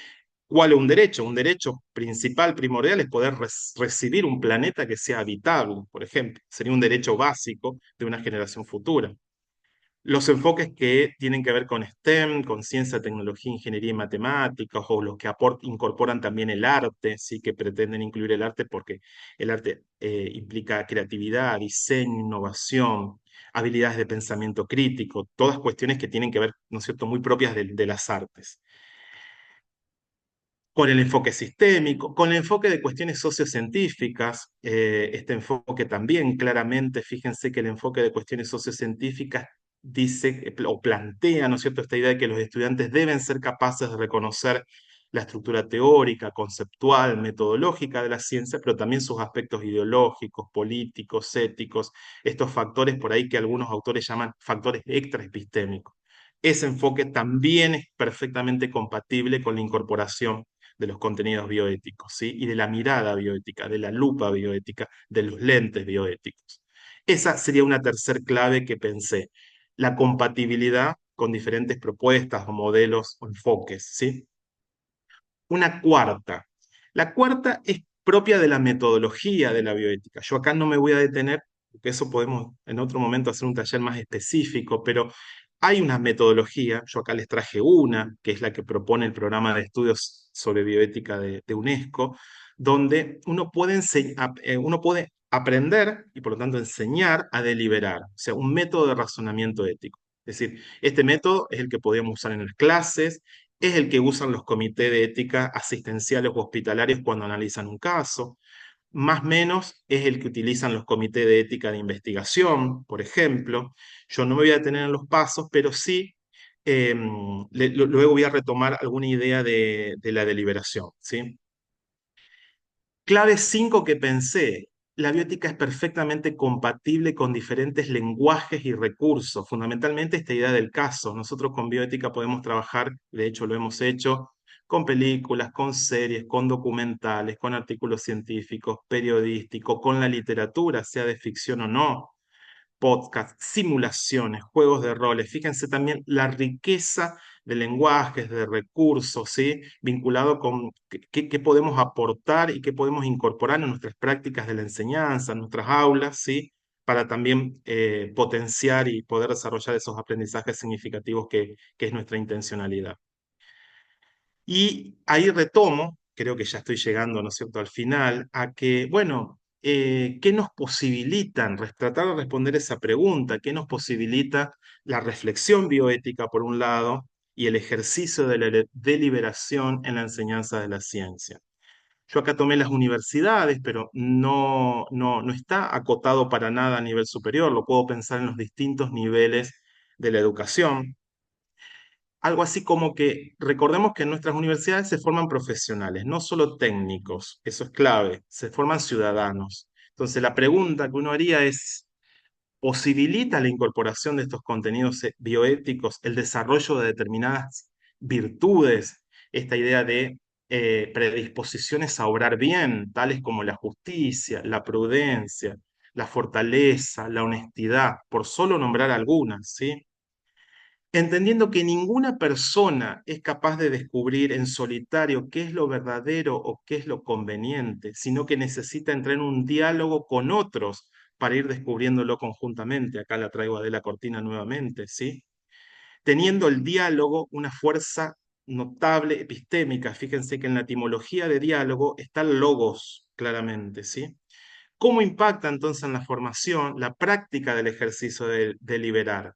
¿Cuál es un derecho? Un derecho principal, primordial, es poder recibir un planeta que sea habitable, por ejemplo. Sería un derecho básico de una generación futura. Los enfoques que tienen que ver con STEM, con ciencia, tecnología, ingeniería y matemáticas, o los que incorporan también el arte, sí que pretenden incluir el arte porque el arte implica creatividad, diseño, innovación, habilidades de pensamiento crítico, todas cuestiones que tienen que ver, ¿no es cierto?, muy propias de las artes. Con el enfoque sistémico, con el enfoque de cuestiones sociocientíficas, este enfoque también claramente, fíjense que el enfoque de cuestiones sociocientíficas dice o plantea, ¿no es cierto?, esta idea de que los estudiantes deben ser capaces de reconocer la estructura teórica, conceptual, metodológica de la ciencia, pero también sus aspectos ideológicos, políticos, éticos, estos factores por ahí que algunos autores llaman factores extraepistémicos. Ese enfoque también es perfectamente compatible con la incorporación de los contenidos bioéticos, ¿sí? Y de la mirada bioética, de la lupa bioética, de los lentes bioéticos. Esa sería una tercer clave que pensé, la compatibilidad con diferentes propuestas o modelos o enfoques, ¿sí? Una cuarta. La cuarta es propia de la metodología de la bioética. Yo acá no me voy a detener, porque eso podemos en otro momento hacer un taller más específico, pero hay una metodología, yo acá les traje una, que es la que propone el programa de estudios sobre bioética de UNESCO, donde uno puede aprender y por lo tanto enseñar a deliberar, o sea, un método de razonamiento ético. Es decir, este método es el que podemos usar en las clases, es el que usan los comités de ética asistenciales o hospitalarios cuando analizan un caso, más o menos es el que utilizan los comités de ética de investigación, por ejemplo. Yo no me voy a detener en los pasos, pero sí, luego voy a retomar alguna idea de la deliberación, ¿sí? Clave 5 que pensé. La biótica es perfectamente compatible con diferentes lenguajes y recursos, fundamentalmente esta idea del caso. Nosotros con bioética podemos trabajar, de hecho lo hemos hecho, con películas, con series, con documentales, con artículos científicos, periodísticos, con la literatura, sea de ficción o no, podcast, simulaciones, juegos de roles. Fíjense también la riqueza de lenguajes, de recursos, ¿sí? Vinculado con qué podemos aportar y qué podemos incorporar en nuestras prácticas de la enseñanza, en nuestras aulas, ¿sí? Para también potenciar y poder desarrollar esos aprendizajes significativos que es nuestra intencionalidad. Y ahí retomo, creo que ya estoy llegando, ¿no es cierto?, al final, a que, bueno, ¿qué nos posibilitan? Tratar de responder esa pregunta, ¿qué nos posibilita la reflexión bioética, por un lado, y el ejercicio de la deliberación en la enseñanza de la ciencia? Yo acá tomé las universidades, pero no está acotado para nada a nivel superior, lo puedo pensar en los distintos niveles de la educación. Algo así como que recordemos que en nuestras universidades se forman profesionales, no solo técnicos, eso es clave, se forman ciudadanos. Entonces la pregunta que uno haría es, posibilita la incorporación de estos contenidos bioéticos, el desarrollo de determinadas virtudes, esta idea de predisposiciones a obrar bien, tales como la justicia, la prudencia, la fortaleza, la honestidad, por solo nombrar algunas, ¿sí? Entendiendo que ninguna persona es capaz de descubrir en solitario qué es lo verdadero o qué es lo conveniente, sino que necesita entrar en un diálogo con otros para ir descubriéndolo conjuntamente. Acá la traigo a Adela Cortina nuevamente, ¿sí? Teniendo el diálogo una fuerza notable epistémica. Fíjense que en la etimología de diálogo está el logos, claramente, ¿sí? ¿Cómo impacta entonces en la formación la práctica del ejercicio de deliberar?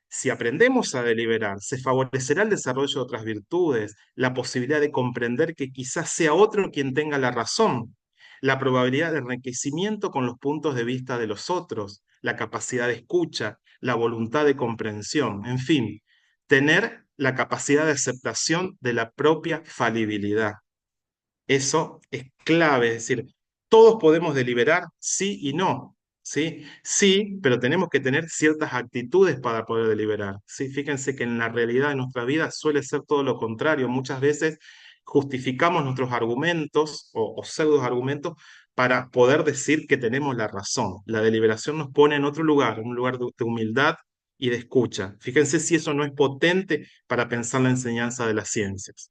Si aprendemos a deliberar, se favorecerá el desarrollo de otras virtudes, la posibilidad de comprender que quizás sea otro quien tenga la razón, la probabilidad de enriquecimiento con los puntos de vista de los otros, la capacidad de escucha, la voluntad de comprensión, en fin, tener la capacidad de aceptación de la propia falibilidad. Eso es clave, es decir, todos podemos deliberar sí y no, ¿sí? Sí, pero tenemos que tener ciertas actitudes para poder deliberar, ¿sí? Fíjense que en la realidad de nuestra vida suele ser todo lo contrario. Muchas veces justificamos nuestros argumentos o pseudo argumentos para poder decir que tenemos la razón. La deliberación nos pone en otro lugar, en un lugar de humildad y de escucha. Fíjense si eso no es potente para pensar la enseñanza de las ciencias.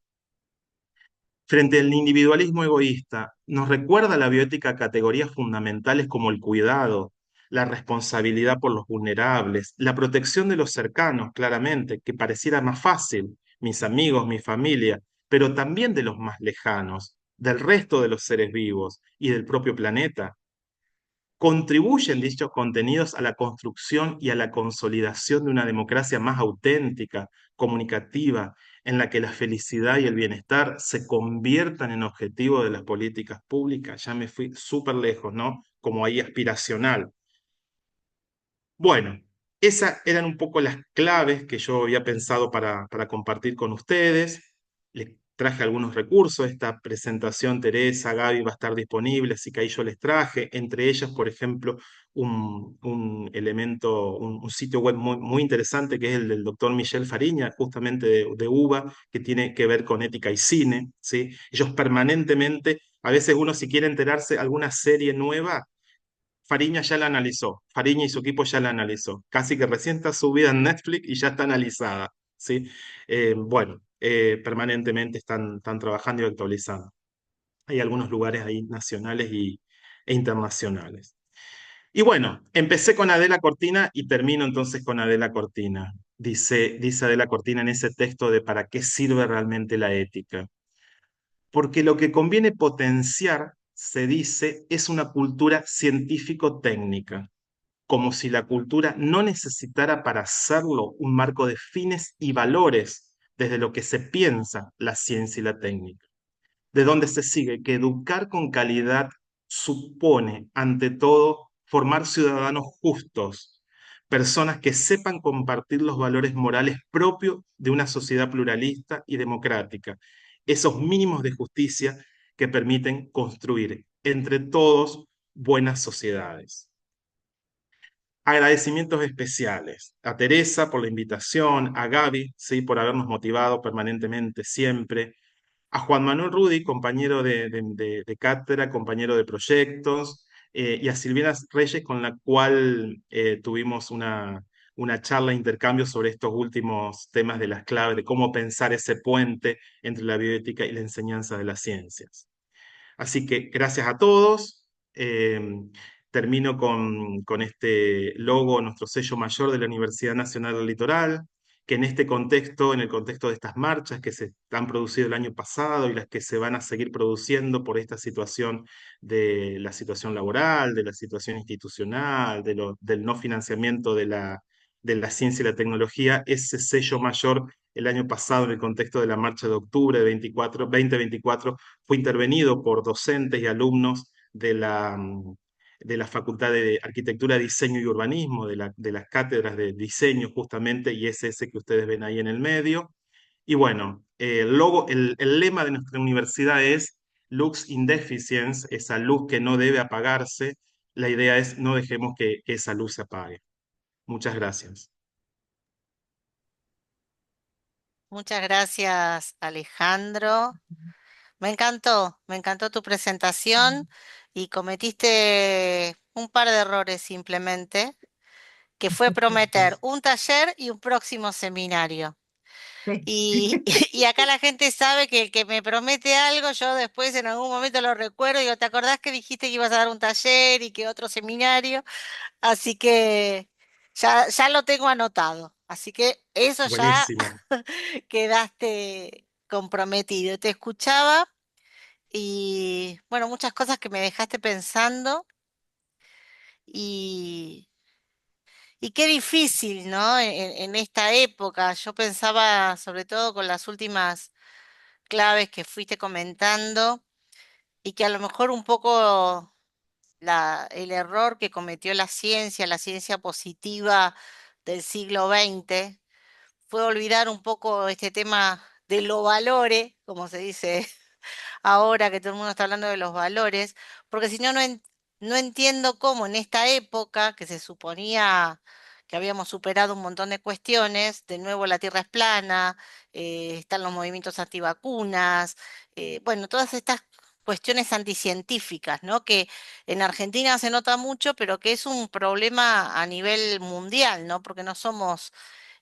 Frente al individualismo egoísta, nos recuerda la bioética categorías fundamentales como el cuidado, la responsabilidad por los vulnerables, la protección de los cercanos, claramente, que pareciera más fácil, mis amigos, mi familia, pero también de los más lejanos, del resto de los seres vivos y del propio planeta. ¿Contribuyen dichos contenidos a la construcción y a la consolidación de una democracia más auténtica, comunicativa, en la que la felicidad y el bienestar se conviertan en objetivo de las políticas públicas? Ya me fui súper lejos, ¿no? Como ahí aspiracional. Bueno, esas eran un poco las claves que yo había pensado para compartir con ustedes. Les traje algunos recursos. Esta presentación, Teresa, Gaby, va a estar disponible, así que ahí yo les traje. Entre ellas, por ejemplo, un elemento, un sitio web muy interesante que es el del doctor Michel Fariña, justamente de UBA, que tiene que ver con ética y cine, ¿sí? Ellos permanentemente, a veces uno si quiere enterarse alguna serie nueva, Fariña ya la analizó, Fariña y su equipo ya la analizó, casi que recién está subida en Netflix y ya está analizada, ¿sí? Bueno, permanentemente están trabajando y actualizando. Hay algunos lugares ahí nacionales e internacionales. Y bueno, empecé con Adela Cortina y termino entonces con Adela Cortina. Dice Adela Cortina en ese texto de ¿para qué sirve realmente la ética? Porque lo que conviene potenciar, se dice, es una cultura científico-técnica, como si la cultura no necesitara para hacerlo un marco de fines y valores desde lo que se piensa la ciencia y la técnica, de donde se sigue que educar con calidad supone, ante todo, formar ciudadanos justos, personas que sepan compartir los valores morales propios de una sociedad pluralista y democrática, esos mínimos de justicia que permiten construir entre todos buenas sociedades. Agradecimientos especiales a Teresa por la invitación, a Gaby, ¿sí? Por habernos motivado permanentemente siempre, a Juan Manuel Rudy, compañero de cátedra, compañero de proyectos, y a Silvina Reyes, con la cual tuvimos una charla, intercambio sobre estos últimos temas de las claves, de cómo pensar ese puente entre la bioética y la enseñanza de las ciencias. Así que gracias a todos. Termino con este logo, nuestro sello mayor de la Universidad Nacional del Litoral, que en este contexto, en el contexto de estas marchas que se han producido el año pasado y las que se van a seguir produciendo por esta situación de la situación laboral, de la situación institucional, del no financiamiento de la ciencia y la tecnología, ese sello mayor el año pasado en el contexto de la marcha de octubre de 2024 fue intervenido por docentes y alumnos de la Facultad de Arquitectura, Diseño y Urbanismo, de las cátedras de diseño justamente, y es ese que ustedes ven ahí en el medio. Y bueno, el lema de nuestra universidad es Lux Indeficiens, esa luz que no debe apagarse, la idea es no dejemos que esa luz se apague. Muchas gracias. Muchas gracias, Alejandro. Me encantó tu presentación y cometiste un par de errores simplemente, que fue prometer un taller y un próximo seminario. Sí. Y, y acá la gente sabe que el que me promete algo, yo después en algún momento lo recuerdo y digo, ¿te acordás que dijiste que ibas a dar un taller y que otro seminario? Así que ya lo tengo anotado. Así que eso ya Buenísimo. quedaste comprometido. Te escuchaba y bueno, muchas cosas que me dejaste pensando y, y qué difícil, ¿no? En esta época. Yo pensaba sobre todo con las últimas claves que fuiste comentando y que a lo mejor un poco el error que cometió la ciencia positiva del siglo XX, fue olvidar un poco este tema de los valores, como se dice ahora que todo el mundo está hablando de los valores, porque si no, no entiendo cómo en esta época que se suponía que habíamos superado un montón de cuestiones, de nuevo la Tierra es plana, están los movimientos antivacunas, bueno, todas estas cuestiones anticientíficas, ¿no? Que en Argentina se nota mucho, pero que es un problema a nivel mundial, ¿no? Porque no somos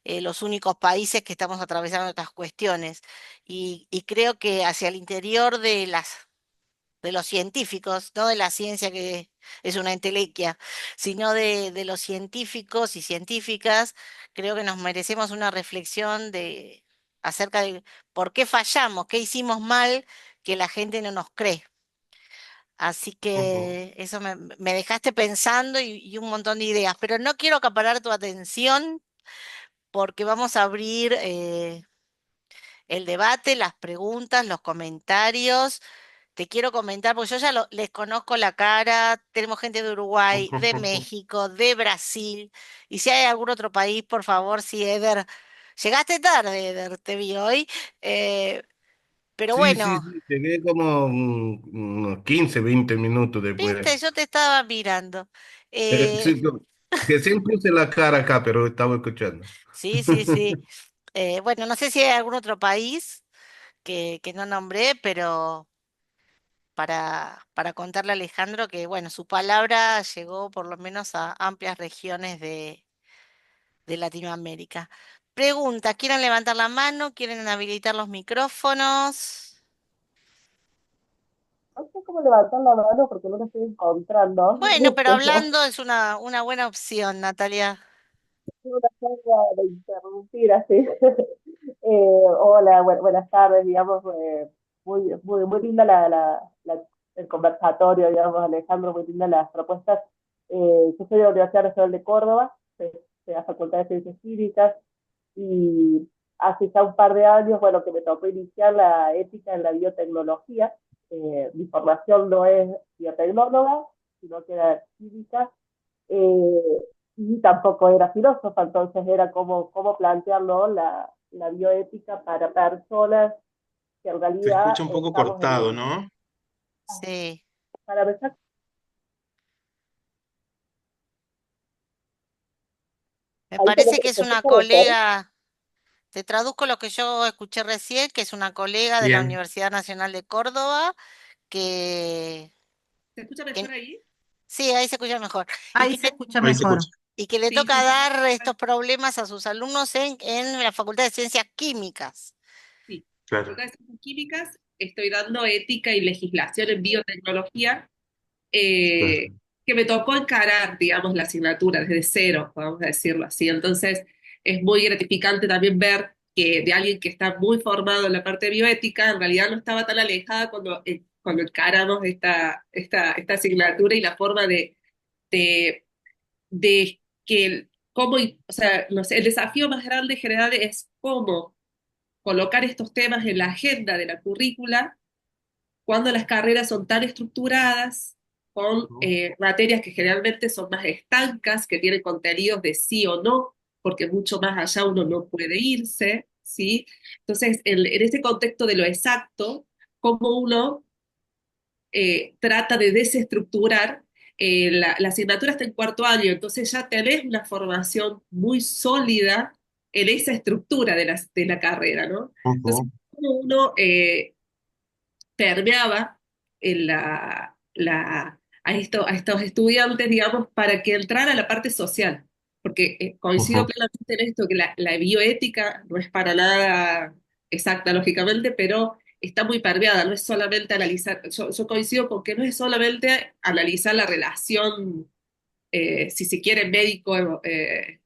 los únicos países que estamos atravesando estas cuestiones. Y creo que hacia el interior de los científicos, no de la ciencia que es una entelequia, sino de los científicos y científicas, creo que nos merecemos una reflexión acerca de por qué fallamos, qué hicimos mal que la gente no nos cree. Así Ujú, que eso me dejaste pensando y un montón de ideas, pero no quiero acaparar tu atención porque vamos a abrir el debate, las preguntas, los comentarios. Te quiero comentar, porque yo ya les conozco la cara, tenemos gente de Uruguay, de ujú. México, de Brasil, y si hay algún otro país, por favor, si Eder, llegaste tarde, Eder, te vi hoy, eh, pero Sí, sí, bueno, sí, llegué como unos 15, 20 minutos después. viste, yo te estaba mirando. Eh, Sí, recién puse la cara acá, pero estaba escuchando. sí, sí, sí. Bueno, no sé si hay algún otro país que no nombré, pero para contarle a Alejandro que, bueno, su palabra llegó por lo menos a amplias regiones de Latinoamérica. Pregunta, ¿quieren levantar la mano? ¿Quieren habilitar los micrófonos? No sé cómo levantar la mano porque no la estoy encontrando. Bueno, pero Pero hablando es una buena opción, Natalia. tengo una forma de interrumpir así. Hola, buenas tardes, digamos. Muy linda el conversatorio, digamos, Alejandro, muy linda las propuestas. Yo soy de la Universidad Nacional de Córdoba, de la Facultad de Ciencias Químicas, y hace ya un par de años, bueno, que me tocó iniciar la ética en la biotecnología. Mi formación no es biotecnóloga, sino que era química, eh, y tampoco era filósofa, entonces era cómo plantearlo la bioética para personas que en Se realidad escucha un poco estamos cortado, ¿no? Sí, para pensar, me ahí parece que es se una escucha mejor. colega, te traduzco lo que yo escuché recién, que es una colega de la Bien, Universidad Nacional de Córdoba, que, ¿Se escucha que mejor ahí? sí, ahí se escucha mejor. Y Ahí que se escucha ahí se mejor. escucha. y que le Sí, toca sí, sí. dar estos problemas a sus alumnos en la Facultad de Ciencias Químicas. Sí. Claro, Facultad de Ciencias Químicas, estoy dando ética y legislación en biotecnología, claro. que me tocó encarar, digamos, la asignatura desde cero, vamos a decirlo así. Entonces, es muy gratificante también ver que de alguien que está muy formado en la parte de bioética, en realidad no estaba tan alejada cuando encaramos esta asignatura y la forma de, de cómo, o sea, no sé, el desafío más grande en general es cómo colocar estos temas en la agenda de la currícula cuando las carreras son tan estructuradas, con materias que generalmente son más estancas, que tienen contenidos de sí o no, porque mucho más allá uno no puede irse, ¿sí? Entonces, en ese contexto de lo exacto, cómo uno trata de desestructurar la asignatura está en cuarto año, entonces ya tenés una formación muy sólida en esa estructura de la carrera, ¿no? Entonces, Ujú, uno permeaba en a estos estudiantes, digamos, para que entrara a la parte social. Porque coincido ujú, plenamente en esto, que la bioética no es para nada exacta, lógicamente, pero está muy permeada, no es solamente analizar, yo coincido con que no es solamente analizar la relación, si se quiere, médico,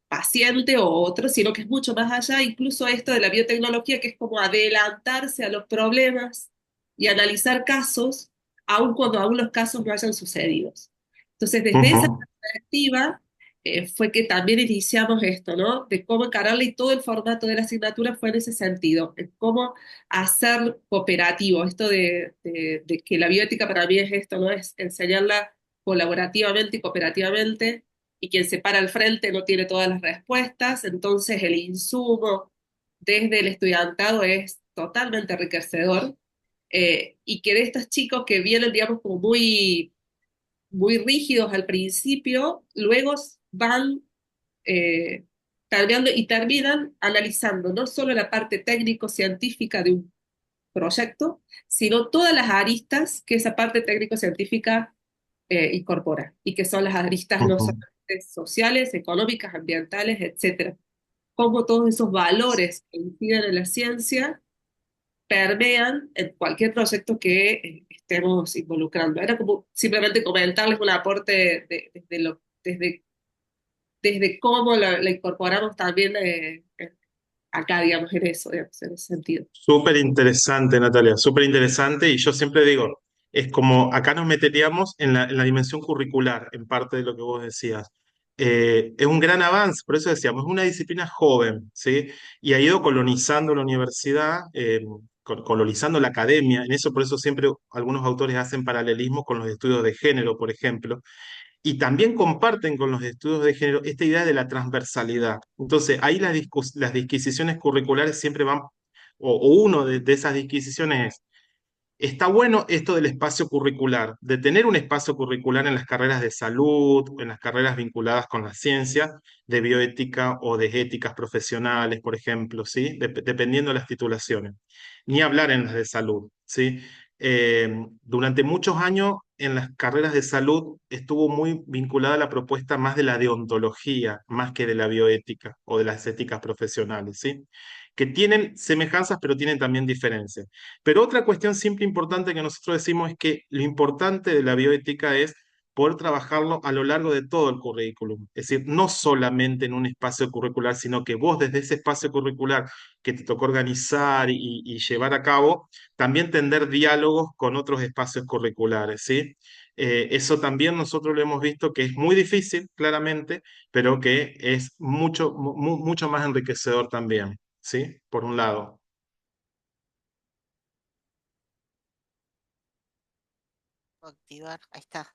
paciente o otro, sino que es mucho más allá, incluso esto de la biotecnología, que es como adelantarse a los problemas y analizar casos, aun cuando aún los casos no hayan sucedido. Entonces, desde esa ujú, perspectiva, fue que también iniciamos esto, ¿no? De cómo encararla, y todo el formato de la asignatura fue en ese sentido, en cómo hacer cooperativo, esto de que la bioética para mí es esto, ¿no? Es enseñarla colaborativamente y cooperativamente, y quien se para al frente no tiene todas las respuestas, entonces el insumo desde el estudiantado es totalmente enriquecedor, y que de estos chicos que vienen, digamos, como muy rígidos al principio, luego van eh, cambiando y terminan analizando no solo la parte técnico-científica de un proyecto, sino todas las aristas que esa parte técnico-científica incorpora, y que son las aristas no ujú. solamente sociales, económicas, ambientales, etcétera. Cómo todos esos valores que inciden en la ciencia permean en cualquier proyecto que estemos involucrando. Era como simplemente comentarles un aporte desde cómo la incorporamos también acá, digamos, en eso, digamos, en ese sentido. Súper interesante, Natalia, súper interesante. Y yo siempre digo, es como acá nos meteríamos en la dimensión curricular, en parte de lo que vos decías. Es un gran avance, por eso decíamos, es una disciplina joven, ¿sí? Y ha ido colonizando la universidad, colonizando la academia. En eso, por eso siempre algunos autores hacen paralelismo con los estudios de género, por ejemplo, y también comparten con los estudios de género esta idea de la transversalidad. Entonces, ahí las disquisiciones curriculares siempre van, o uno de esas disquisiciones es, está bueno esto del espacio curricular, de tener un espacio curricular en las carreras de salud, en las carreras vinculadas con la ciencia, de bioética o de éticas profesionales, por ejemplo, ¿sí? Dependiendo de las titulaciones. Ni hablar en las de salud, ¿sí? Durante muchos años en las carreras de salud estuvo muy vinculada la propuesta más de la deontología, más que de la bioética o de las éticas profesionales, ¿sí? Que tienen semejanzas, pero tienen también diferencias. Pero otra cuestión simple importante que nosotros decimos es que lo importante de la bioética es poder trabajarlo a lo largo de todo el currículum. Es decir, no solamente en un espacio curricular, sino que vos desde ese espacio curricular que te tocó organizar y llevar a cabo, también tender diálogos con otros espacios curriculares, ¿sí? Eso también nosotros lo hemos visto que es muy difícil, claramente, pero que es mucho más enriquecedor también, ¿sí? Por un lado. Activar, ahí está.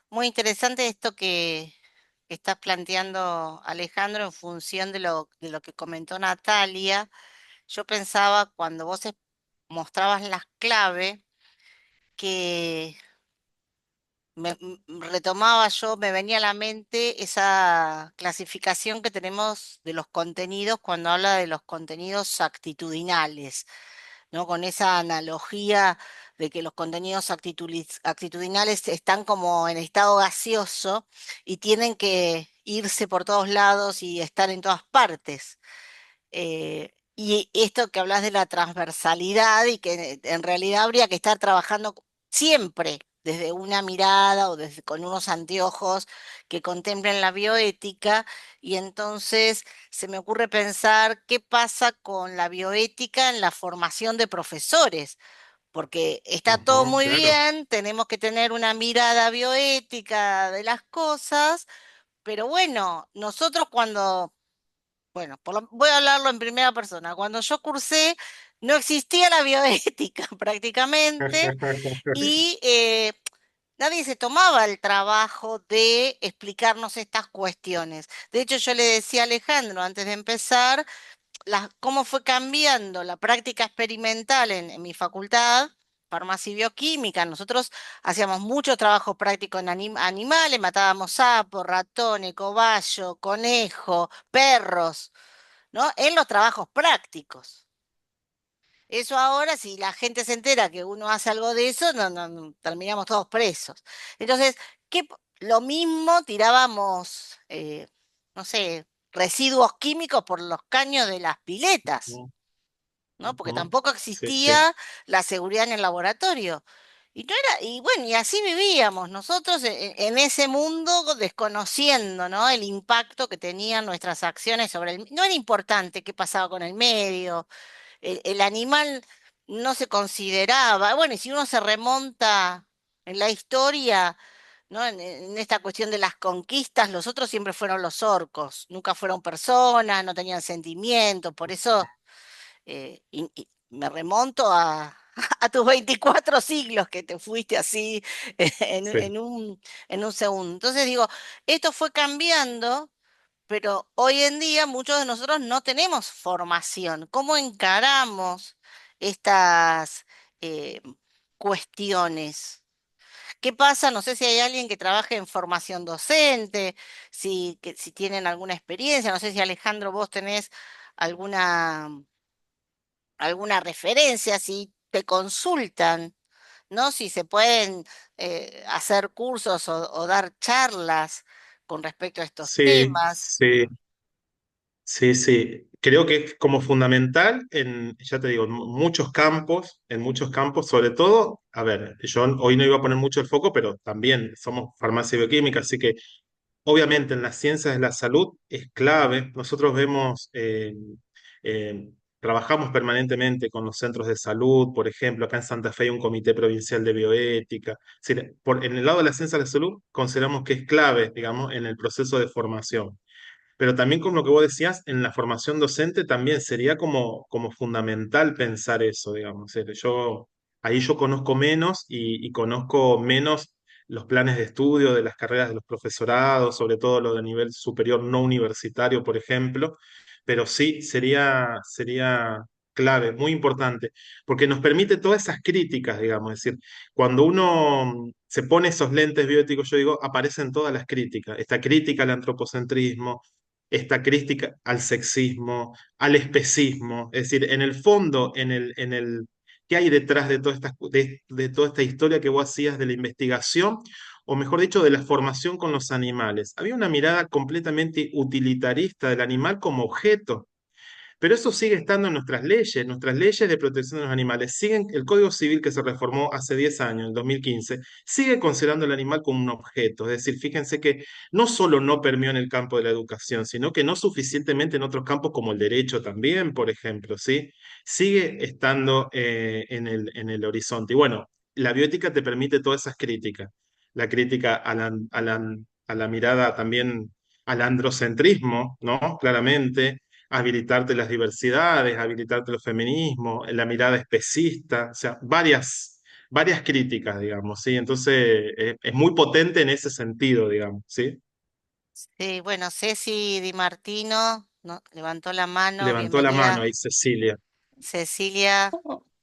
Muy interesante esto que estás planteando, Alejandro, en función de lo que comentó Natalia. Yo pensaba cuando vos mostrabas las claves que retomaba yo, me venía a la mente esa clasificación que tenemos de los contenidos cuando habla de los contenidos actitudinales, ¿no? Con esa analogía de que los contenidos actitudinales están como en estado gaseoso y tienen que irse por todos lados y estar en todas partes. Y esto que hablas de la transversalidad y que en realidad habría que estar trabajando siempre desde una mirada o desde con unos anteojos que contemplen la bioética, y entonces se me ocurre pensar qué pasa con la bioética en la formación de profesores, porque está todo Ujú, muy claro. bien, tenemos que tener una mirada bioética de las cosas, pero bueno, nosotros cuando bueno, voy a hablarlo en primera persona. Cuando yo cursé, no existía la bioética prácticamente y nadie se tomaba el trabajo de explicarnos estas cuestiones. De hecho, yo le decía a Alejandro antes de empezar cómo fue cambiando la práctica experimental en mi facultad, farmacia y bioquímica, nosotros hacíamos mucho trabajo práctico en animales, matábamos sapos, ratones, cobayo, conejo, perros, ¿no? En los trabajos prácticos. Eso ahora, si la gente se entera que uno hace algo de eso, terminamos todos presos. Entonces, lo mismo tirábamos, no sé, residuos químicos por los caños de las piletas, ¿no? Porque Ujú. tampoco Sí, sí, existía la seguridad en el laboratorio. Y no era, y bueno, y así vivíamos nosotros en ese mundo desconociendo, ¿no? El impacto que tenían nuestras acciones sobre el, no era importante qué pasaba con el medio, el animal no se consideraba, bueno, y si uno se remonta en la historia, ¿no? En esta cuestión de las conquistas, los otros siempre fueron los orcos, nunca fueron personas, no tenían sentimientos, por eso y me remonto a tus 24 siglos que te fuiste así en, sí. en un, en un segundo. Entonces digo, esto fue cambiando, pero hoy en día muchos de nosotros no tenemos formación. ¿Cómo encaramos estas cuestiones? ¿Qué pasa? No sé si hay alguien que trabaje en formación docente, si tienen alguna experiencia, no sé si Alejandro vos tenés alguna referencia, si te consultan, ¿no? Si se pueden hacer cursos o dar charlas con respecto a estos Sí, temas. sí, sí, sí. Creo que es como fundamental ya te digo, en muchos campos, sobre todo, a ver, yo hoy no iba a poner mucho el foco, pero también somos farmacia y bioquímica, así que obviamente en las ciencias de la salud es clave. Nosotros vemos, eh, trabajamos permanentemente con los centros de salud, por ejemplo, acá en Santa Fe hay un comité provincial de bioética. Es decir, en el lado de la ciencia de la salud consideramos que es clave, digamos, en el proceso de formación. Pero también con lo que vos decías, en la formación docente también sería como fundamental pensar eso, digamos. Ahí yo conozco menos y conozco menos los planes de estudio de las carreras de los profesorados, sobre todo lo de nivel superior no universitario, por ejemplo, pero sí sería clave, muy importante, porque nos permite todas esas críticas, digamos, es decir, cuando uno se pone esos lentes bioéticos, yo digo, aparecen todas las críticas, esta crítica al antropocentrismo, esta crítica al sexismo, al especismo, es decir, en el fondo, ¿qué hay detrás de de toda esta historia que vos hacías de la investigación, o mejor dicho, de la formación con los animales? Había una mirada completamente utilitarista del animal como objeto. Pero eso sigue estando en nuestras leyes de protección de los animales. El Código Civil que se reformó hace 10 años, en 2015, sigue considerando el animal como un objeto. Es decir, fíjense que no solo no permeó en el campo de la educación, sino que no suficientemente en otros campos como el derecho también, por ejemplo, ¿sí? Sigue estando en el horizonte. Y bueno, la bioética te permite todas esas críticas. La crítica a la mirada también al androcentrismo, ¿no? Claramente habilitarte las diversidades, habilitarte los feminismos, la mirada especista, o sea, varias críticas, digamos, ¿sí? Entonces, es muy potente en ese sentido, digamos, ¿sí? Sí, bueno, Ceci Di Martino, ¿no? Levantó la mano, Levantó la mano bienvenida. ahí Cecilia. Cecilia,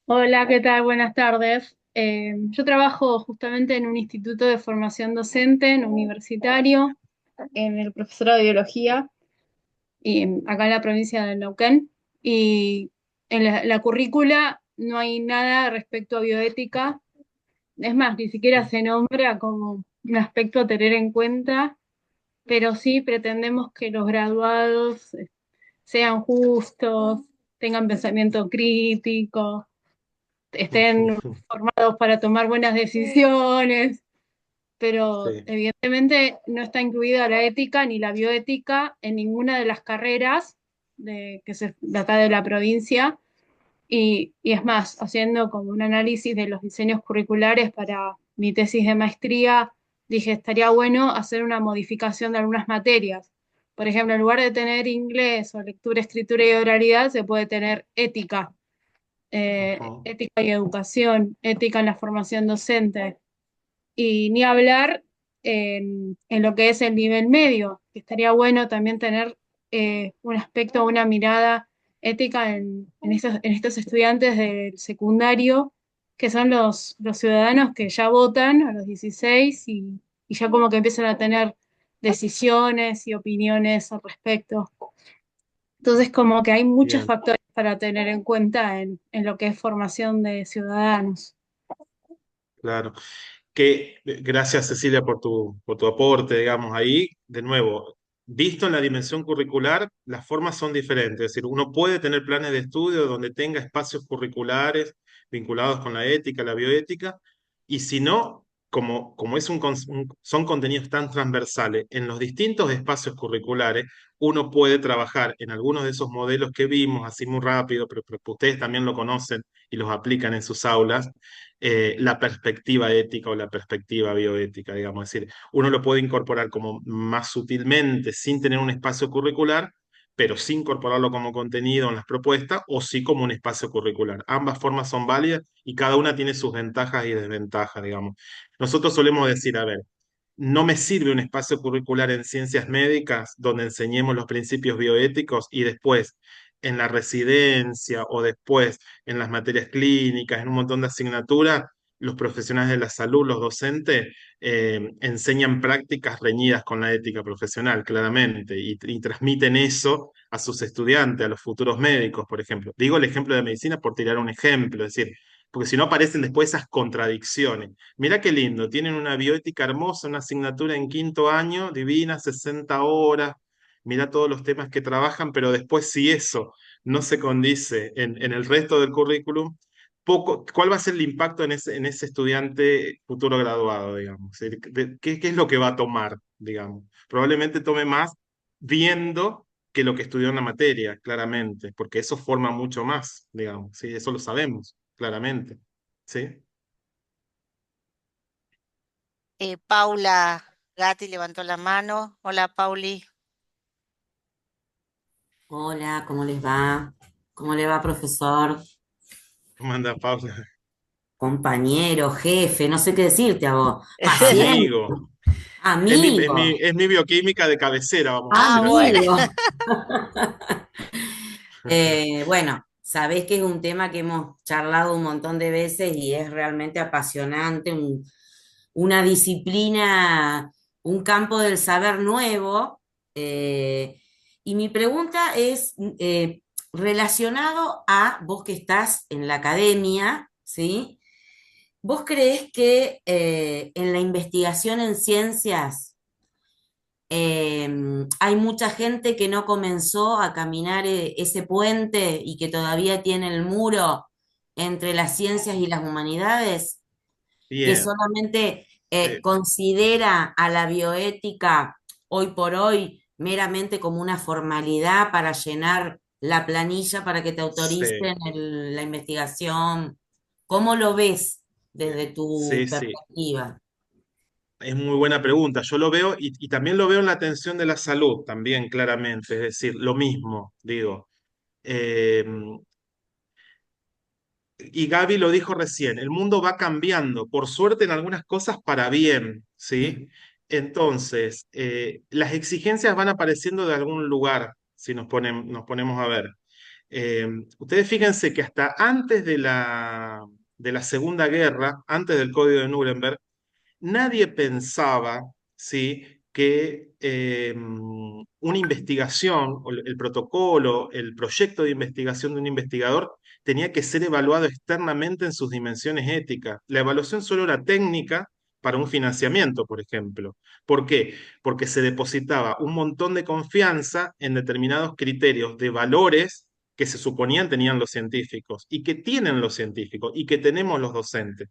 Hola, ¿qué tal? Buenas tardes. Yo trabajo justamente en un instituto de formación docente, en universitario, en el profesorado de biología, y acá en la provincia de Neuquén. Y en la currícula no hay nada respecto a bioética. Es más, ni siquiera se nombra como un aspecto a tener en cuenta, pero sí pretendemos que los graduados sean justos, tengan pensamiento crítico, estén formados para tomar buenas decisiones, pero Sí, evidentemente no está incluida la ética ni la bioética en ninguna de las carreras de acá de la provincia. Y es más, haciendo como un análisis de los diseños curriculares para mi tesis de maestría, dije, estaría bueno hacer una modificación de algunas materias. Por ejemplo, en lugar de tener inglés o lectura, escritura y oralidad, se puede tener ética, ujú, ética y educación, ética en la formación docente, y ni hablar en lo que es el nivel medio, que estaría bueno también tener un aspecto, una mirada ética en estos estudiantes del secundario que son los ciudadanos que ya votan a los 16 y ya como que empiezan a tener decisiones y opiniones al respecto. Entonces, como que hay muchos Bien, factores para tener en cuenta en lo que es formación de ciudadanos. claro. Gracias, Cecilia, por tu aporte, digamos, ahí, de nuevo, visto en la dimensión curricular, las formas son diferentes, es decir, uno puede tener planes de estudio donde tenga espacios curriculares vinculados con la ética, la bioética, y si no, como es son contenidos tan transversales, en los distintos espacios curriculares, uno puede trabajar en algunos de esos modelos que vimos, así muy rápido, pero que ustedes también lo conocen y los aplican en sus aulas, la perspectiva ética o la perspectiva bioética, digamos. Es decir, uno lo puede incorporar como más sutilmente, sin tener un espacio curricular, pero sin incorporarlo como contenido en las propuestas, o sí como un espacio curricular. Ambas formas son válidas y cada una tiene sus ventajas y desventajas, digamos. Nosotros solemos decir, a ver, no me sirve un espacio curricular en ciencias médicas donde enseñemos los principios bioéticos y después en la residencia o después en las materias clínicas, en un montón de asignaturas, los profesionales de la salud, los docentes, enseñan prácticas reñidas con la ética profesional, claramente, y transmiten eso a sus estudiantes, a los futuros médicos, por ejemplo. Digo el ejemplo de medicina por tirar un ejemplo, es decir, porque si no aparecen después esas contradicciones. Mirá qué lindo, tienen una bioética hermosa, una asignatura en quinto año, divina, 60 horas, mirá todos los temas que trabajan, pero después si eso no se condice en el resto del currículum, ¿cuál va a ser el impacto en ese estudiante futuro graduado, digamos? ¿Qué es lo que va a tomar, digamos? Probablemente tome más viendo que lo que estudió en la materia, claramente, porque eso forma mucho más, digamos, ¿sí? Eso lo sabemos, claramente, ¿sí? Paula Gatti levantó la mano. Hola, Pauli. Hola, ¿cómo les va? ¿Cómo le va, profesor, ¿Cómo anda, Paula? compañero, jefe? No sé qué decirte a vos. Paciente, Amigo. amigo, Es mi bioquímica de cabecera, vamos a Ah, decir así. bueno. amigo. Bueno, sabés que es un tema que hemos charlado un montón de veces y es realmente apasionante, una disciplina, un campo del saber nuevo. eh, y mi pregunta es relacionado a vos que estás en la academia, ¿sí? ¿Vos creés que en la investigación en ciencias hay mucha gente que no comenzó a caminar ese puente y que todavía tiene el muro entre las ciencias y las humanidades? Que Bien. solamente Eh, considera a la bioética hoy por hoy meramente como una formalidad para llenar la planilla para que te sí, autoricen la investigación. ¿Cómo lo ves desde tu sí, sí. perspectiva? Es muy buena pregunta. Yo lo veo y también lo veo en la atención de la salud, también claramente. Es decir, lo mismo, digo. Eh, y Gaby lo dijo recién, el mundo va cambiando, por suerte en algunas cosas para bien, ¿sí? Entonces, las exigencias van apareciendo de algún lugar, si nos ponemos a ver. Ustedes fíjense que hasta antes de la Segunda Guerra, antes del Código de Nuremberg, nadie pensaba, ¿sí? Que una investigación, o el protocolo, el proyecto de investigación de un investigador tenía que ser evaluado externamente en sus dimensiones éticas. La evaluación solo era técnica para un financiamiento, por ejemplo. ¿Por qué? Porque se depositaba un montón de confianza en determinados criterios de valores que se suponían tenían los científicos y que tienen los científicos y que tenemos los docentes.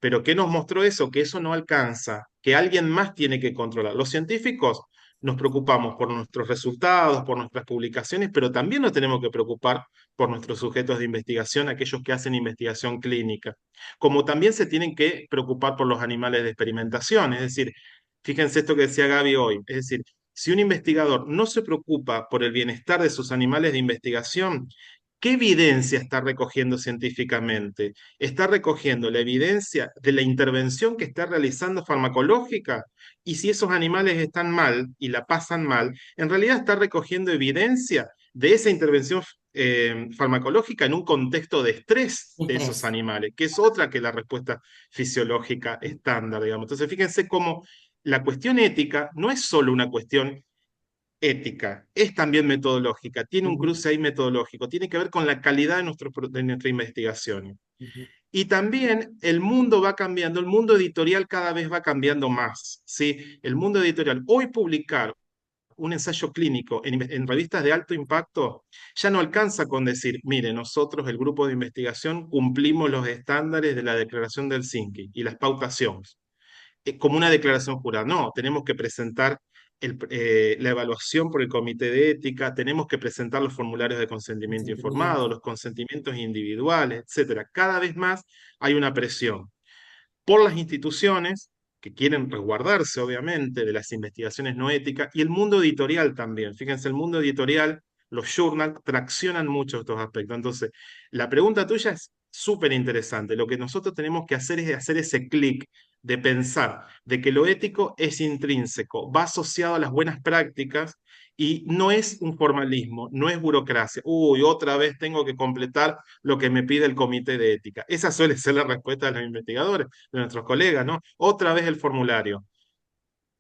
Pero ¿qué nos mostró eso? Que eso no alcanza, que alguien más tiene que controlar. Los científicos nos preocupamos por nuestros resultados, por nuestras publicaciones, pero también nos tenemos que preocupar por nuestros sujetos de investigación, aquellos que hacen investigación clínica, como también se tienen que preocupar por los animales de experimentación. Es decir, fíjense esto que decía Gaby hoy, es decir, si un investigador no se preocupa por el bienestar de sus animales de investigación, ¿qué evidencia está recogiendo científicamente? Está recogiendo la evidencia de la intervención que está realizando farmacológica, y si esos animales están mal y la pasan mal, en realidad está recogiendo evidencia de esa intervención farmacológica en un contexto de estrés de esos Estrés. animales, que es otra que la respuesta fisiológica estándar, digamos. Entonces, fíjense cómo la cuestión ética no es solo una cuestión ética, es también metodológica, tiene un Ujú, cruce ahí metodológico, tiene que ver con la calidad de nuestra investigación. ujú. Y también el mundo va cambiando, el mundo editorial cada vez va cambiando más, ¿sí? El mundo editorial, hoy publicar un ensayo clínico en revistas de alto impacto ya no alcanza con decir, mire, nosotros, el grupo de investigación, cumplimos los estándares de la declaración del CINCI y las pautaciones como una declaración jurada. No, tenemos que presentar la evaluación por el comité de ética, tenemos que presentar los formularios de consentimiento informado, Consentimiento. los consentimientos individuales, etcétera. Cada vez más hay una presión por las instituciones que quieren resguardarse, obviamente, de las investigaciones no éticas y el mundo editorial también. Fíjense, el mundo editorial, los journals, traccionan mucho estos aspectos. Entonces, la pregunta tuya es súper interesante. Lo que nosotros tenemos que hacer es hacer ese clic de pensar de que lo ético es intrínseco, va asociado a las buenas prácticas y no es un formalismo, no es burocracia. Uy, otra vez tengo que completar lo que me pide el comité de ética. Esa suele ser la respuesta de los investigadores, de nuestros colegas, ¿no? Otra vez el formulario.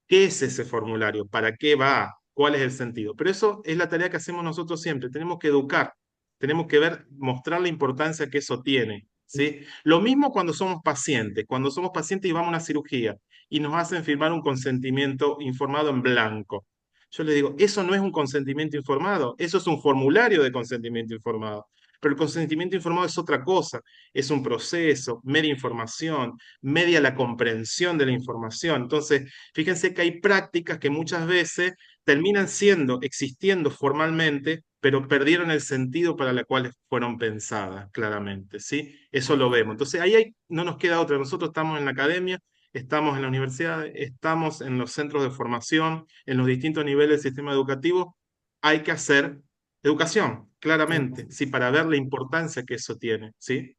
¿Qué es ese formulario? ¿Para qué va? ¿Cuál es el sentido? Pero eso es la tarea que hacemos nosotros siempre. Tenemos que educar, tenemos que ver, mostrar la importancia que eso tiene, ¿sí? Lo mismo cuando somos pacientes. Cuando somos pacientes y vamos a una cirugía y nos hacen firmar un consentimiento informado en blanco. Yo les digo, eso no es un consentimiento informado, eso es un formulario de consentimiento informado. Pero el consentimiento informado es otra cosa, es un proceso, media información, media la comprensión de la información. Entonces, fíjense que hay prácticas que muchas veces terminan siendo, existiendo formalmente, pero perdieron el sentido para el cual fueron pensadas, claramente, ¿sí? Eso lo vemos. Entonces, no nos queda otra. Nosotros estamos en la academia, estamos en la universidad, estamos en los centros de formación, en los distintos niveles del sistema educativo. Hay que hacer educación, claramente, ¿sí? Para ver la importancia que eso tiene, ¿sí?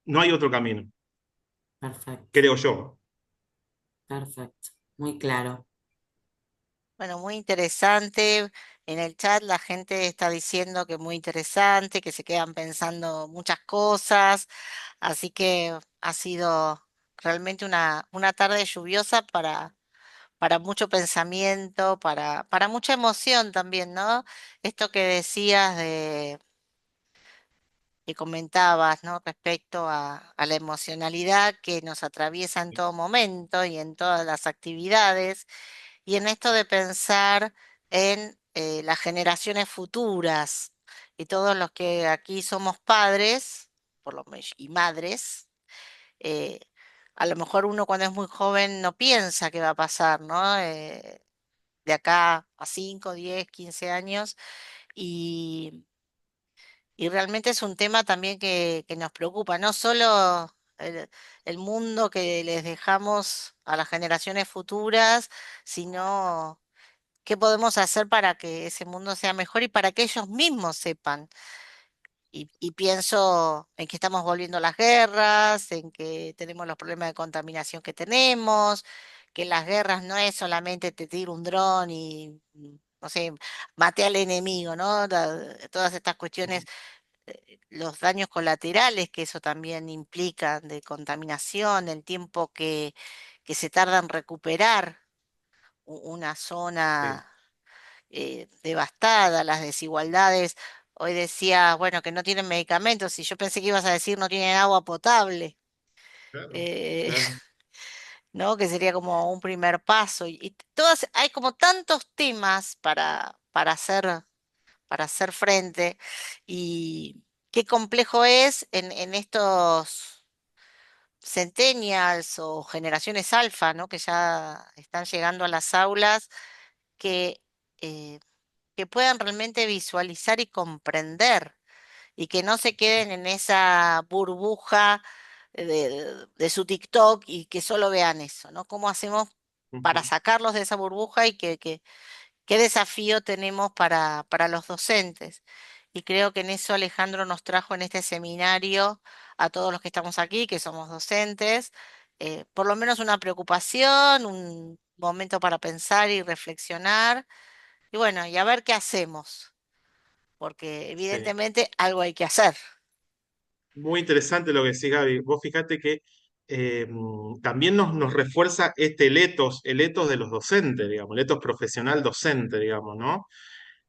No hay otro camino, Perfecto, creo yo. perfecto. Muy claro. Bueno, muy interesante. En el chat la gente está diciendo que muy interesante, que se quedan pensando muchas cosas. Así que ha sido realmente una tarde lluviosa para mucho pensamiento, para mucha emoción también, ¿no? Esto que decías que comentabas, ¿no? Respecto a la emocionalidad que nos atraviesa en todo momento y en todas las actividades, y en esto de pensar en las generaciones futuras y todos los que aquí somos padres, y madres. eh, a lo mejor uno cuando es muy joven no piensa qué va a pasar, ¿no? De acá a 5, 10, 15 años. Y, y realmente es un tema también que nos preocupa, no solo el mundo que les dejamos a las generaciones futuras, sino qué podemos hacer para que ese mundo sea mejor y para que ellos mismos sepan. Y pienso en que estamos volviendo a las guerras, en que tenemos los problemas de contaminación que tenemos, que las guerras no es solamente te tiro un dron y, no sé, mate al enemigo, ¿no? Todas estas cuestiones, los daños colaterales que eso también implica de contaminación, el tiempo que se tarda en recuperar una Sí, zona devastada, las desigualdades. Hoy decía, bueno, que no tienen medicamentos y yo pensé que ibas a decir no tienen agua potable, claro, eh, claro. ¿no? Que sería como un primer paso. Y todas, hay como tantos temas para hacer frente y qué complejo es en estos centennials o generaciones alfa, ¿no? Que ya están llegando a las aulas, que eh, que puedan realmente visualizar y comprender y que no se queden en esa burbuja de su TikTok y que solo vean eso, ¿no? ¿Cómo hacemos para Ujú. sacarlos de esa burbuja y qué desafío tenemos para los docentes? Y creo que en eso Alejandro nos trajo en este seminario a todos los que estamos aquí, que somos docentes, por lo menos una preocupación, un momento para pensar y reflexionar y bueno, y a ver qué hacemos. porque Sí. evidentemente algo hay que hacer. Muy interesante lo que decís, Gaby. Vos fíjate que también nos refuerza el etos de los docentes, digamos, el etos profesional docente, digamos, ¿no?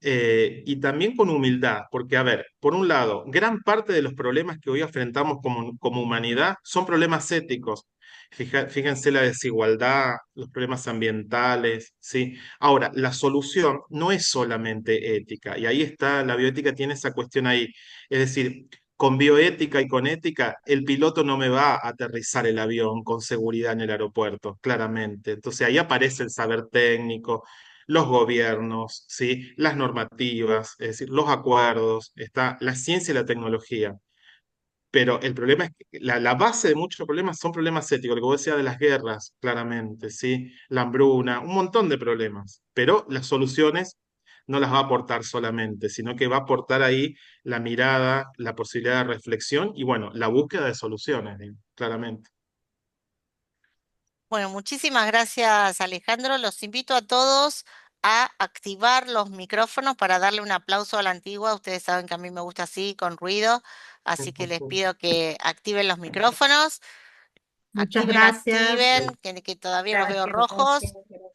Y también con humildad, porque, a ver, por un lado, gran parte de los problemas que hoy enfrentamos como humanidad son problemas éticos. Fíjense la desigualdad, los problemas ambientales, ¿sí? Ahora, la solución no es solamente ética, y ahí está, la bioética tiene esa cuestión ahí. Es decir, con bioética y con ética, el piloto no me va a aterrizar el avión con seguridad en el aeropuerto, claramente. Entonces ahí aparece el saber técnico, los gobiernos, ¿sí? Las normativas, es decir, los acuerdos, está la ciencia y la tecnología. Pero el problema es que la base de muchos problemas son problemas éticos, lo que vos decías de las guerras, claramente, ¿sí? La hambruna, un montón de problemas. Pero las soluciones no las va a aportar solamente, sino que va a aportar ahí la mirada, la posibilidad de reflexión y, bueno, la búsqueda de soluciones, digo, claramente. Bueno, muchísimas gracias, Alejandro. Los invito a todos a activar los micrófonos para darle un aplauso a la antigua. Ustedes saben que a mí me gusta así, con ruido, así que les pido que activen los micrófonos. Muchas Activen, gracias. que todavía los veo Gracias, rojos.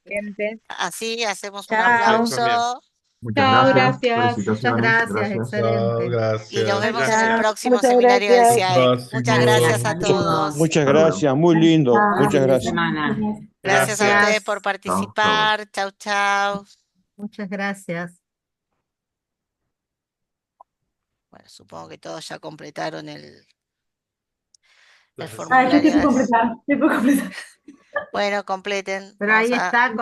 gente. Así hacemos un Ustedes Chao. también. aplauso Muchas Chao, gracias. gracias. Muchas Felicitaciones. gracias, Gracias. Chao, excelente. y nos gracias. vemos en el Gracias. próximo Muchas seminario del gracias. CIAEC. Muchas Próximo. Sí, gracias hasta a luego. todos. Hasta Muchas luego. gracias, muy lindo, Buen muchas fin de gracias. semana. Gracias a ustedes por Gracias. Chao, chao. participar. Chau, chau. Muchas gracias. Bueno, supongo que todos ya completaron el Las Ah, yo estoy formulario. por completar, estoy por completar. Bueno, completen. Pero Vamos ahí a está con